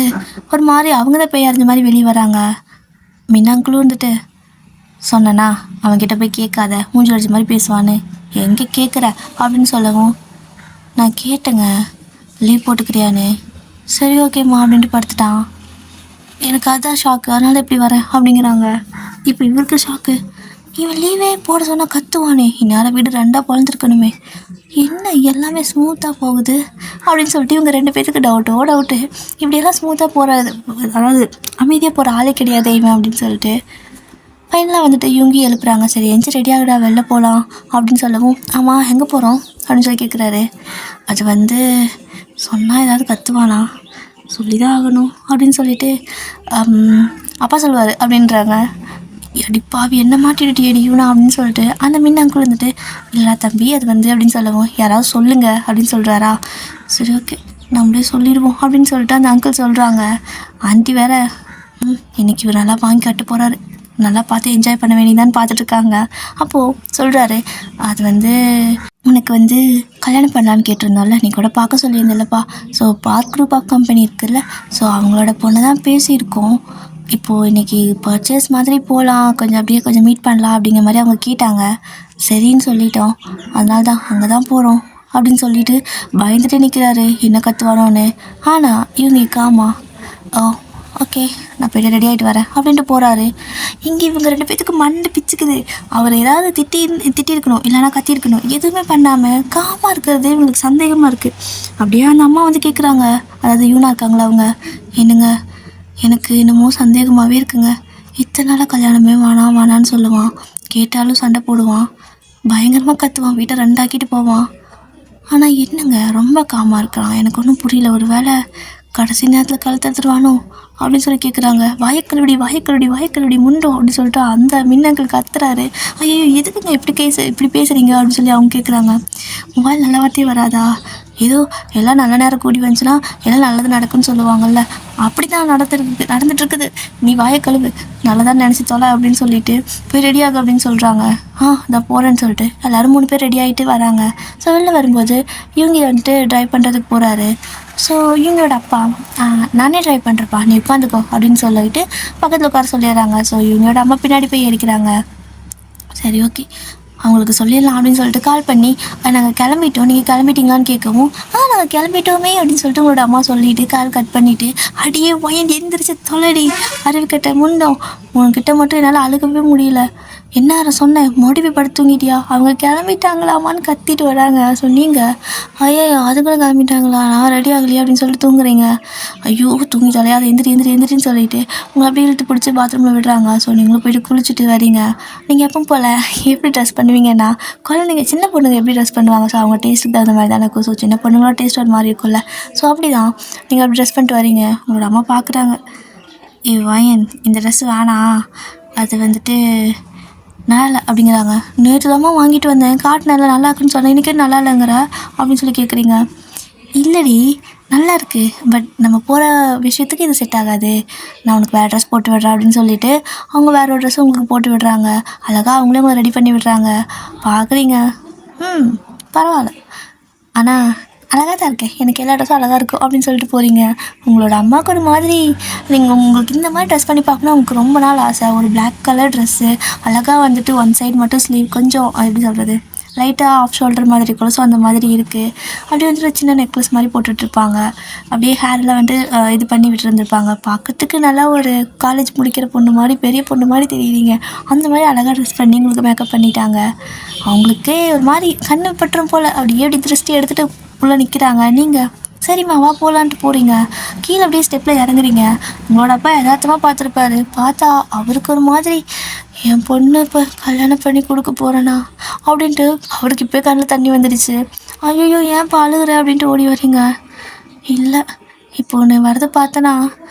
ஒரு மாதிரி அவங்க தான் போய் அறிஞ்ச மாதிரி வெளியே வராங்க. மின்னாங்களும் வந்துட்டு, சொன்னனா அவன்கிட்ட போய் கேட்காத, மூஞ்சி அடிச்ச மாதிரி பேசுவான்னு, எங்கே கேட்குற அப்படின்னு சொல்லவும், நான் கேட்டேங்க லீவ் போட்டுக்கிறியான்னு, சரி ஓகேம்மா அப்படின்ட்டு படுத்துட்டான். எனக்கு அதுதான் ஷாக்கு, அதனால எப்படி வரேன் அப்படிங்கிறாங்க. இப்போ இவருக்கு ஷாக்கு, இவன் லீவே போட சொன்னால் கத்துவானே, இந்நேரம் வீடு 2ஆக பொழந்துருக்கணுமே, என்ன எல்லாமே ஸ்மூத்தாக போகுது அப்படின்னு சொல்லிட்டு இவங்க 2 பேருக்கு டவுட்டு. இப்படியெல்லாம் ஸ்மூத்தாக போகிறது, அதாவது அமைதியாக போகிற ஆளே கிடையாது இவன் அப்படின்னு சொல்லிட்டு ஃபைனலாக வந்துட்டு யூங்கி எழுப்புறாங்க. சரி எஞ்சி ரெடி ஆகிடா வெளில போகலாம் அப்படின்னு சொல்லவும், ஆமாம் எங்கே போகிறோம் அப்படின்னு சொல்லி கேட்குறாரு. அது வந்து சொன்னால் ஏதாவது கற்றுவானா, சொல்லி தான் ஆகணும் அப்படின்னு சொல்லிட்டு அப்பா சொல்லுவார் அப்படின்றாங்க. அடிப்பாவி என்ன மாட்டிடுட்டி அடியூனா அப்படின்னு சொல்லிட்டு அந்த மின் அங்கிள் வந்துட்டு, இல்லை தம்பி அது வந்து அப்படின்னு சொல்லவும், யாராவது சொல்லுங்க அப்படின்னு சொல்கிறாரா. சரி ஓகே நம்மளே சொல்லிடுவோம் அப்படின்னு சொல்லிட்டு அந்த அங்கிள் சொல்கிறாங்க. ஆண்டி வேற இன்னைக்கு இவர் நல்லா வாங்கி கட்ட போகிறாரு, நல்லா பார்த்து என்ஜாய் பண்ண வேண்டியதான்னு பார்த்துட்ருக்காங்க. அப்போது சொல்கிறாரு, அது வந்து உனக்கு வந்து கல்யாணம் பண்ணலான்னு கேட்டிருந்தோம்ல, நீ கூட பார்க்க சொல்லியிருந்தில்லப்பா. So park group of company இருக்குல்ல, ஸோ அவங்களோட பொண்ணு தான் பேசியிருக்கோம். இப்போது இன்றைக்கி பர்ச்சேஸ் மாதிரி போகலாம், கொஞ்சம் அப்படியே கொஞ்சம் மீட் பண்ணலாம் அப்படிங்கிற மாதிரி அவங்க கேட்டாங்க. சரின்னு சொல்லிட்டோம், அதனால தான் அங்கே தான் போகிறோம் அப்படின்னு சொல்லிட்டு பயந்துட்டு நிற்கிறாரு என்ன கற்றுவானோன்னு. ஆனால் இவங்க காமா, ஓ ஓகே நான் போய்ட்டு ரெடி ஆகிட்டு வரேன் அப்படின்ட்டு போகிறாரு. இங்கே இவங்க 2 பேத்துக்கு மண்டை பிச்சுக்குது. அவர் ஏதாவது திட்டியிருக்கணும், இல்லைனா கத்தியிருக்கணும், எதுவுமே பண்ணாமல் காமாக இருக்கிறது இவங்களுக்கு சந்தேகமாக இருக்குது. அப்படியே அந்த அம்மா வந்து கேட்குறாங்க, அதாவது யூனா இருக்காங்களா அவங்க, என்னங்க எனக்கு என்னமோ சந்தேகமாகவே இருக்குங்க, இத்தனை நாளாக கல்யாணமே வேணான்னு சொல்லுவான், கேட்டாலும் சண்டை போடுவான், பயங்கரமாக கத்துவான், வீட்டை 2 ஆக்கிட்டு போவான். ஆனால் என்னங்க ரொம்ப காமாக இருக்கிறான், எனக்கு ஒன்றும் புரியல, ஒரு வேளை கடைசி நேரத்தில் கழுத்தெடுத்துருவானோ அப்படின்னு சொல்லி கேட்குறாங்க. வாயக்கழுடி முண்டோம் அப்படின்னு சொல்லிட்டு அந்த மின்னங்களுக்கு கத்துறாரு. ஐயோ எதுக்குங்க இப்படி பேசுகிறீங்க அப்படின்னு சொல்லி அவங்க கேட்குறாங்க. மொபைல் நல்ல வார்த்தையே வராதா, ஏதோ எல்லாம் நல்ல நேரம் கூடி வந்துச்சுன்னா எல்லாம் நல்லது நடக்குன்னு சொல்லுவாங்கள்ல, அப்படி தான் நடந்துட்டுருக்குது, நீ வாயக்கழுவு நல்லதாக நினச்சி தொலை அப்படின்னு சொல்லிட்டு போய் ரெடியாகு அப்படின்னு சொல்கிறாங்க. நான் போகிறேன்னு சொல்லிட்டு எல்லோரும் 3 பேர் ரெடி ஆகிட்டு வராங்க. ஸோ வெளில வரும்போது இவங்க வந்துட்டு ட்ரைவ் பண்ணுறதுக்கு போகிறாரு. ஸோ இவங்களோட அப்பா, நானே ட்ரைவ் பண்ணுறப்பா நீ உட்காந்துக்கோ அப்படின்னு சொல்லிட்டு பக்கத்தில் உட்கார சொல்லிடுறாங்க. ஸோ இவங்களோட அம்மா பின்னாடி போய் ஏறிக்கிறாங்க. சரி ஓகே அவங்களுக்கு சொல்லிடலாம் அப்படின்னு சொல்லிட்டு கால் பண்ணி, நாங்கள் கிளம்பிட்டோம், நீங்கள் கிளம்பிட்டீங்களான்னு கேட்கவும், நாங்கள் கிளம்பிட்டோமே அப்படின்னு சொல்லிட்டு உங்களோட அம்மா சொல்லிவிட்டு கால் கட் பண்ணிவிட்டு, அடியே ஒயன் எந்திரிச்சு தொலைடி அறிவுக்கிட்ட முண்டோம், உன்கிட்ட மட்டும் என்னால் அழுகவே முடியல, என்ன சொன்னேன் மறுபடி போய் படுத்து தூங்கிட்டியா, அவங்க கிளம்பிட்டாங்களாமான்னு கத்திட்டு வராங்க. ஸோ நீங்கள் ஐயோ அதுக்குள்ளே கிளம்பிட்டாங்களா, நான் ரெடி ஆகலையே அப்படின்னு சொல்லிட்டு தூங்குறீங்க. ஐயோ தூங்கி தலையாத எந்திரின்னு சொல்லிட்டு உங்களை அப்படியே இழுத்து பிடிச்சி பாத்ரூமில் விடுறாங்க. ஸோ நீங்களும் போய்ட்டு குளிச்சுட்டு வரீங்க. நீங்கள் எப்போ போல் எப்படி ட்ரெஸ் பண்ணுவீங்கன்னா, குழந்தைங்க சின்ன பொண்ணுங்க எப்படி ட்ரெஸ் பண்ணுவாங்க, ஸோ அவங்க டேஸ்ட்டுக்கு தகுந்த மாதிரி தானே இருக்கும். ஸோ சின்ன பொண்ணுங்களோட டேஸ்ட் ஒரு மாதிரி இருக்கும்ல, ஸோ அப்படி தான் நீங்கள் அப்படி ட்ரெஸ் பண்ணிட்டு வரீங்க. உங்களோட அம்மா பார்க்குறாங்க, வாயன் இந்த ட்ரெஸ் வேணாம், அது வந்துட்டு நல்லா அப்படிங்கிறாங்க. நேற்று தான் வாங்கிட்டு வந்தேன், நல்லா இருக்குன்னு சொன்னேன், இன்றைக்கே நல்லா இல்லைங்கிற அப்படின்னு சொல்லி கேட்குறீங்க. இல்லடி நல்லா இருக்குது, பட் நம்ம போகிற விஷயத்துக்கு இது செட் ஆகாது, நான் உனக்கு வேறு ட்ரெஸ் போட்டு விடுறேன் அப்படின்னு சொல்லிவிட்டு அவங்க வேறு ஒரு ட்ரெஸ் உங்களுக்கு போட்டு விடுறாங்க. அழகாக அவங்களே உங்களை ரெடி பண்ணி விடுறாங்க. பார்க்குறீங்க, பரவாயில்ல, ஆனால் அழகாக தான் இருக்கேன், எனக்கு எல்லா ட்ரெஸ்ஸும் அழகாக இருக்கும் அப்படின்னு சொல்லிட்டு போகிறீங்க. உங்களோட அம்மாவுக்கு ஒரு மாதிரி, நீங்கள் உங்களுக்கு இந்த மாதிரி ட்ரெஸ் பண்ணி பார்க்கணும் உங்களுக்கு ரொம்ப நாள் ஆசை. ஒரு பிளாக் கலர் ட்ரெஸ்ஸு அழகாக வந்துட்டு ஒன் சைடு மட்டும் ஸ்லீவ் கொஞ்சம் எப்படி சொல்கிறது லைட்டாக ஆஃப் ஷோல்டர் மாதிரி இருக்கும், ஸோ அந்த மாதிரி இருக்குது. அப்படியே வந்துட்டு சின்ன நெக்லஸ் மாதிரி போட்டுட்ருப்பாங்க, அப்படியே ஹேரில் வந்துட்டு இது பண்ணி விட்டுருந்துருப்பாங்க. பார்க்கறதுக்கு நல்லா ஒரு காலேஜ் முடிக்கிற பொண்ணு மாதிரி பெரிய பொண்ணு மாதிரி தெரியுறீங்க. அந்த மாதிரி அழகாக ட்ரெஸ் பண்ணி உங்களுக்கு மேக்கப் பண்ணிட்டாங்க. அவங்களுக்கே ஒரு மாதிரி கண்ணு பட்டுரும் போல் அப்படியே அப்படி திருஷ்டி எடுத்துகிட்டு உள்ளே நிற்கிறாங்க. நீங்கள் சரிம்மா வா போகலான்ட்டு போகிறீங்க. கீழே அப்படியே ஸ்டெப்பில் இறங்குறீங்க. உங்களோட அப்பா யதார்த்தமாக பார்த்துருப்பாரு. பார்த்தா அவருக்கு ஒரு மாதிரி, என் பொண்ணு இப்போ கல்யாணம் பண்ணி கொடுக்க போகிறேண்ணா அப்படின்ட்டு அவருக்கு இப்போ கண்ணில் தண்ணி வந்துடுச்சு. ஐயோ ஏன் அழுகுற அப்படின்ட்டு ஓடி வரீங்க. இல்லை இப்போ ஒன்று வரதை பார்த்தனா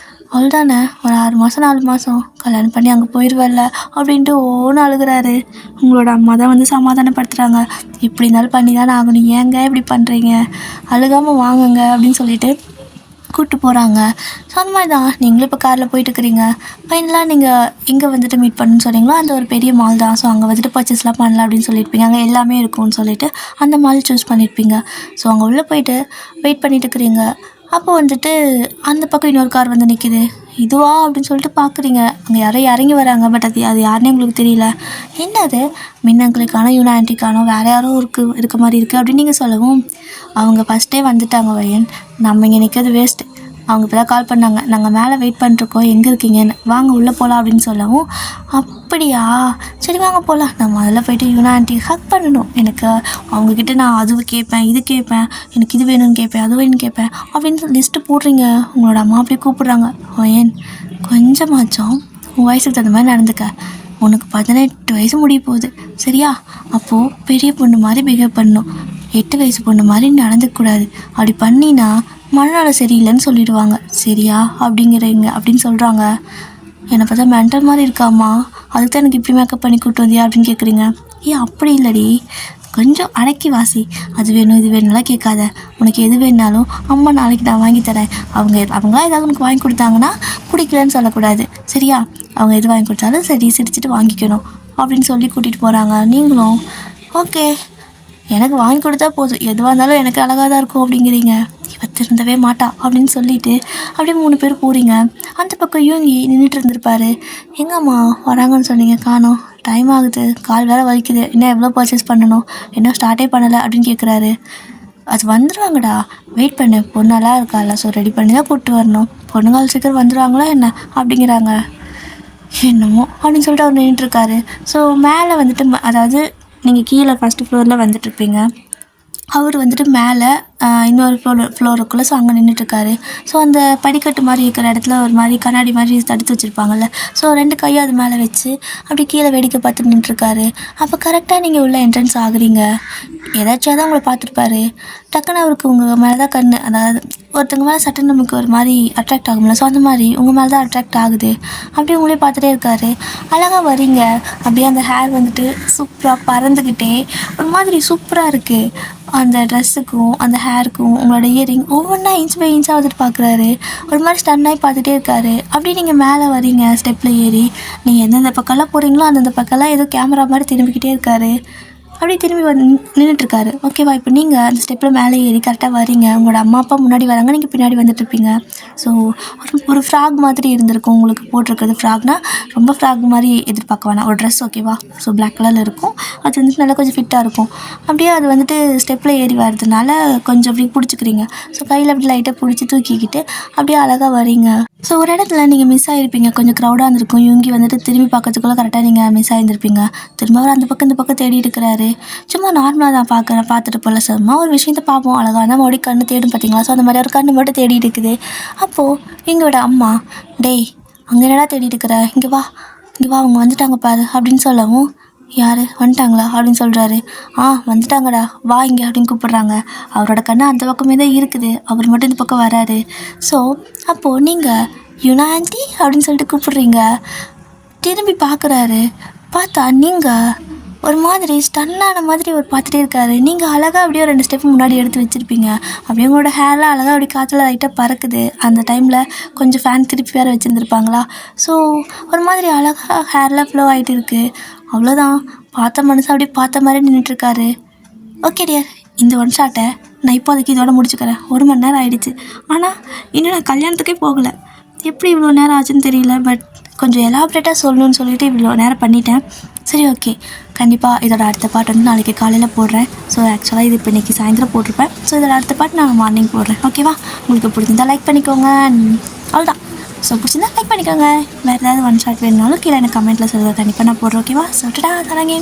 அவள் தானே ஒரு 6 மாதம் 4 மாதம் கல்யாணம் பண்ணி அங்கே போயிடுவல்ல அப்படின்ட்டு ஓன்னு அழுகிறாரு. உங்களோட அம்மா தான் வந்து சமாதானப்படுத்துகிறாங்க. இப்படி இருந்தாலும் பண்ணி தானே ஆகணும், ஏங்க இப்படி பண்ணுறீங்க, அழுகாமல் வாங்குங்க அப்படின்னு சொல்லிட்டு கூப்பிட்டு போகிறாங்க. ஸோ அந்த மாதிரி தான் நீங்களும் இப்போ காரில் போயிட்டுருக்கிறீங்க. ஃபைனலாக நீங்கள் எங்கே வந்துட்டு மீட் பண்ணணுன்னு சொன்னீங்களோ அந்த ஒரு பெரிய மால் தான். ஸோ அங்கே வந்துட்டு பர்ச்சேஸ்லாம் பண்ணலாம் அப்படின்னு சொல்லியிருப்பீங்க. அங்கே எல்லாமே இருக்கும்னு சொல்லிட்டு அந்த மால் சூஸ் பண்ணியிருப்பீங்க. ஸோ அங்கே உள்ளே போயிட்டு வெயிட் பண்ணிட்டு இருக்கிறீங்க. அப்போ வந்துட்டு அந்த பக்கம் இன்னொரு கார் வந்து நிற்கிது. இதுவா அப்படின்னு சொல்லிட்டு பார்க்குறீங்க. அங்கே யாரோ இறங்கி வராங்க, பட் அது யாருன்னே உங்களுக்கு தெரியல. என்னது மின்னங்களுக்கானோ யூனா ஆன்ட்டிக்கானோ வேறு யாரோ இருக்க மாதிரி இருக்குது அப்படின்னு நீங்கள் சொல்லவும், அவங்க ஃபஸ்ட்டே வந்துட்டாங்க வயன், நம்ம இங்கே நிற்கிறது வேஸ்ட்டு, அவங்க இப்போ தான் கால் பண்ணாங்க, நாங்கள் மேலே வெயிட் பண்ணிருக்கோம், எங்கே இருக்கீங்கன்னு, வாங்க உள்ளே போகலாம் அப்படின்னு சொல்லவும், அப்படியா சரி வாங்க போகலாம். நான் முதல்ல போய்ட்டு யூனா ஆன்ட்டி ஹக் பண்ணணும். எனக்கு அவங்கக்கிட்ட நான் அது கேட்பேன் இது கேட்பேன், எனக்கு இது வேணும்னு கேட்பேன் அது வேணும்னு கேட்பேன் அப்படின்னு லிஸ்ட்டு போடுறீங்க. உங்களோட அம்மா அப்படியே கூப்பிட்றாங்க, வயன் கொஞ்சமாச்சும் உன் வயசுக்கு தகுந்த மாதிரி நடந்துக்க. உனக்கு 18 வயசு முடிய போகுது சரியா? அப்போது பெரிய பொண்ணு மாதிரி பிஹேவ் பண்ணணும். 8 வயசு பொண்ணு மாதிரி நடந்துக்கூடாது. அப்படி பண்ணினா மனநலம் சரியில்லைன்னு சொல்லிடுவாங்க சரியா அப்படிங்கிறீங்க அப்படின்னு சொல்கிறாங்க. என்னை பார்த்தா மென்டல் மாதிரி இருக்காம்மா, அதுக்கு தான் எனக்கு இப்படி மேக்கப் பண்ணி கூப்பிட்டு வந்தியா அப்படின்னு கேட்குறீங்க. ஏன் அப்படி இல்லடி, கொஞ்சம் அடக்கி வாசி. அது வேணும் இது வேணும்லாம் கேட்காத. உனக்கு எது வேணாலும் அம்மா நாளைக்கு நான் வாங்கி தரேன். அவங்களா ஏதாவது உனக்கு வாங்கி கொடுத்தாங்கன்னா பிடிக்கலன்னு சொல்லக்கூடாது சரியா? அவங்க எது வாங்கி கொடுத்தாலும் சரி சிரிச்சுட்டு வாங்கிக்கணும் அப்படின்னு சொல்லி கூட்டிகிட்டு போகிறாங்க. நீங்களும் ஓகே எனக்கு வாங்கி கொடுத்தா போதும், எதுவாக இருந்தாலும் எனக்கு அழகாக தான் இருக்கும் அப்படிங்கிறீங்க. இவ திருந்தவே மாட்டா அப்படின்னு சொல்லிட்டு அப்படியே 3 பேர் போகிறீங்க. அந்த பக்கம் யூங்கி நின்றுட்டு இருந்திருப்பாரு. எங்கம்மா வராங்கன்னு சொன்னீங்க, காணோம், டைம் ஆகுது, கால் வேறு வலிக்குது, இன்னும் எவ்வளோ பர்ச்சேஸ் பண்ணணும், இன்னும் ஸ்டார்ட்டே பண்ணலை அப்படின்னு கேட்குறாரு. அது வந்துடுவாங்கடா, வெயிட் பண்ணு, பொண்ணெல்லாம் இருக்கால, ஸோ ரெடி பண்ணி தான் கூப்பிட்டு வரணும், பொண்ணுங்கால் சீக்கிரம் வந்துடுவாங்களா என்ன அப்படிங்கிறாங்க. என்னமோ அப்படின்னு சொல்லிட்டு அவர் நின்றுட்டுருக்காரு. ஸோ மேலே வந்துட்டு அதாவது நீங்கள் கீழே ஃபஸ்ட்டு ஃப்ளோரில் வந்துட்டுருப்பீங்க, அவர் வந்துட்டு மேலே இன்னொரு ஃப்ளோருக்குள்ளே. ஸோ அங்கே நின்றுட்டுருக்காரு. ஸோ அந்த படிக்கட்டு மாதிரி இருக்கிற இடத்துல ஒரு மாதிரி கண்ணாடி மாதிரி தடுத்து வச்சுருப்பாங்கல்ல, ஸோ 2 கையும் அது மேலே வச்சு அப்படி கீழே வேடிக்கை பார்த்து நின்றுட்டுருக்காரு. அப்போ கரெக்டாக நீங்கள் உள்ள என்ட்ரன்ஸ் ஆகுறீங்க. ஏதாச்சும் தான் உங்களை பார்த்துருப்பாரு. டக்குன்னு அவருக்கு உங்கள் மேலே தான் கண், அதாவது ஒருத்தங்க மேலே சட்டன் நமக்கு ஒரு மாதிரி அட்ராக்ட் ஆகும்ல, ஸோ அந்த மாதிரி உங்கள் மேலே தான் அட்ராக்ட் ஆகுது. அப்படியே உங்களே பார்த்துட்டே இருக்காரு. அழகாக வரீங்க, அப்படியே அந்த ஹேர் வந்துட்டு சூப்பராக பறந்துக்கிட்டே ஒரு மாதிரி சூப்பராக இருக்குது. அந்த ட்ரெஸ்ஸுக்கும் அந்த ஹேருக்கும் உங்களோட இயரிங் ஒவ்வொன்றா இன்ச் பை இன்ச்சாக வந்துட்டு பார்க்குறாரு. ஒரு மாதிரி ஸ்டன்னாகி பார்த்துட்டே இருக்காரு. அப்படியே நீங்கள் மேலே வரீங்க, ஸ்டெப்பில் ஏறி நீங்கள் எந்தெந்த பக்கம்லாம் போகிறீங்களோ அந்தந்த பக்கம்லாம் ஏதோ கேமரா மாதிரி திரும்பிக்கிட்டே இருக்காரு. அப்படியே திரும்பி நின்றுட்டுருக்காரு. ஓகேவா? இப்போ நீங்கள் அந்த ஸ்டெப்பில் மேலே ஏறி கரெக்டாக வரீங்க. உங்களோட அம்மா அப்பா முன்னாடி வராங்க, நீங்கள் பின்னாடி வந்துட்டுருப்பீங்க. ஸோ ஒரு ஃப்ராக் மாதிரி இருந்திருக்கும் உங்களுக்கு போட்டிருக்கிறது. ஃப்ராக்னால் ரொம்ப ஃப்ராக் மாதிரி எதிர்பார்க்க வேணாம், ஒரு ட்ரெஸ் ஓகேவா? ஸோ பிளாக் கலரில் இருக்கும். அது வந்துட்டு நல்லா கொஞ்சம் ஃபிட்டாக இருக்கும். அப்படியே அது வந்துட்டு ஸ்டெப்பில் ஏறி வரதுனால கொஞ்சம் அப்படி பிடிச்சிக்கிறீங்க. ஸோ கையில் அப்படி லைட்டாக பிடிச்சி தூக்கிக்கிட்டு அப்படியே அழகாக வரீங்க. ஸோ ஒரு இடத்துல நீங்கள் மிஸ் ஆகிருப்பீங்க, கொஞ்சம் க்ரௌடாக இருந்திருக்கும். இவங்க வந்துட்டு திரும்பி பார்க்கறதுக்குள்ளே கரெக்டாக நீங்கள் மிஸ் ஆகிருந்திருப்பீங்க. திரும்ப அவர் அந்த பக்கம் இந்த பக்கம் தேடிட்டு இருக்கிறாரு. சும்மா நார்மலாக தான் பார்த்துட்டு போல சும்மா ஒரு விஷயத்தை பார்ப்போம், அழகாக தான் மறுபடியும் கண்ணு தேடும் பார்த்தீங்களா? ஸோ அந்த மாதிரி ஒரு கண்ணு மட்டும் தேடிட்டு இருக்குது. அப்போது எங்களோட அம்மா, டேய் அங்கே என்னடா தேடிட்டு இருக்கிற, இங்கே வா அவங்க வந்துட்டாங்க பாரு அப்படின்னு சொல்லவும், யார் வந்துட்டாங்களா அப்படின்னு சொல்கிறாரு. வந்துட்டாங்கடா வா இங்கே அப்படின்னு கூப்பிட்றாங்க. அவரோட கண்ணு அந்த பக்கமே தான் இருக்குது, அவர் மட்டும் இந்த பக்கம் வராரு. ஸோ அப்போது நீங்கள் யுனா ஆண்டி அப்படின்னு சொல்லிட்டு கூப்பிட்றீங்க. திரும்பி பார்க்குறாரு. பார்த்தா நீங்கள் ஒரு மாதிரி ஸ்டன்னான மாதிரி ஒரு பார்த்துட்டே இருக்காரு. நீங்கள் அழகாக அப்படியே 2 ஸ்டெப் முன்னாடி எடுத்து வச்சுருப்பீங்க. அப்படியே உங்களோட ஹேர்லாம் அழகாக அப்படி காற்றுல லைட்டாக பறக்குது. அந்த டைமில் கொஞ்சம் ஃபேன் திருப்பி வேறு வச்சுருந்துருப்பாங்களா. ஸோ ஒரு மாதிரி அழகாக ஹேர்லாம் ஃப்ளோ ஆகிட்டு இருக்குது. அவ்வளோதான், பார்த்த மனசு அப்படியே பார்த்த மாதிரி நின்றுட்டுருக்காரு. ஓகே டியர், இந்த ஒன் ஷாட்டை நான் இப்போதைக்கு இதோட முடிச்சுக்கிறேன். 1 மணி நேரம் ஆகிடுச்சு. ஆனால் இன்னும் நான் கல்யாணத்துக்கே போகலை. எப்படி இவ்வளோ நேரம் ஆச்சுன்னு தெரியல, பட் கொஞ்சம் எலாபரேட்டாக சொல்லணும்னு சொல்லிவிட்டு இவ்வளோ நேரம் பண்ணிட்டேன். சரி ஓகே, கண்டிப்பாக இதோட அடுத்த பாட்டு வந்து நாளைக்கு காலையில் போடுறேன். ஸோ ஆக்சுவலாக இது இப்போ இன்றைக்கி சாயந்தரம் போட்டிருப்பேன். ஸோ இதோட அடுத்த பாட்டு நான் மார்னிங் போடுறேன். ஓகேவா? உங்களுக்கு பிடிச்சிருந்தா லைக் பண்ணிக்கோங்க. அவ்வளோதான். ஸோ பிடிச்சிருந்தா லைக் பண்ணிக்கோங்க. வேறு ஏதாவது ஒன் ஷாட் வேணுனாலும் கீழே எனக்கு கமெண்ட்டில் சொல்லுங்கள், கண்டிப்பாக நான் போடுறேன். ஓகேவா? சொல்லிட்டுடா தரங்க.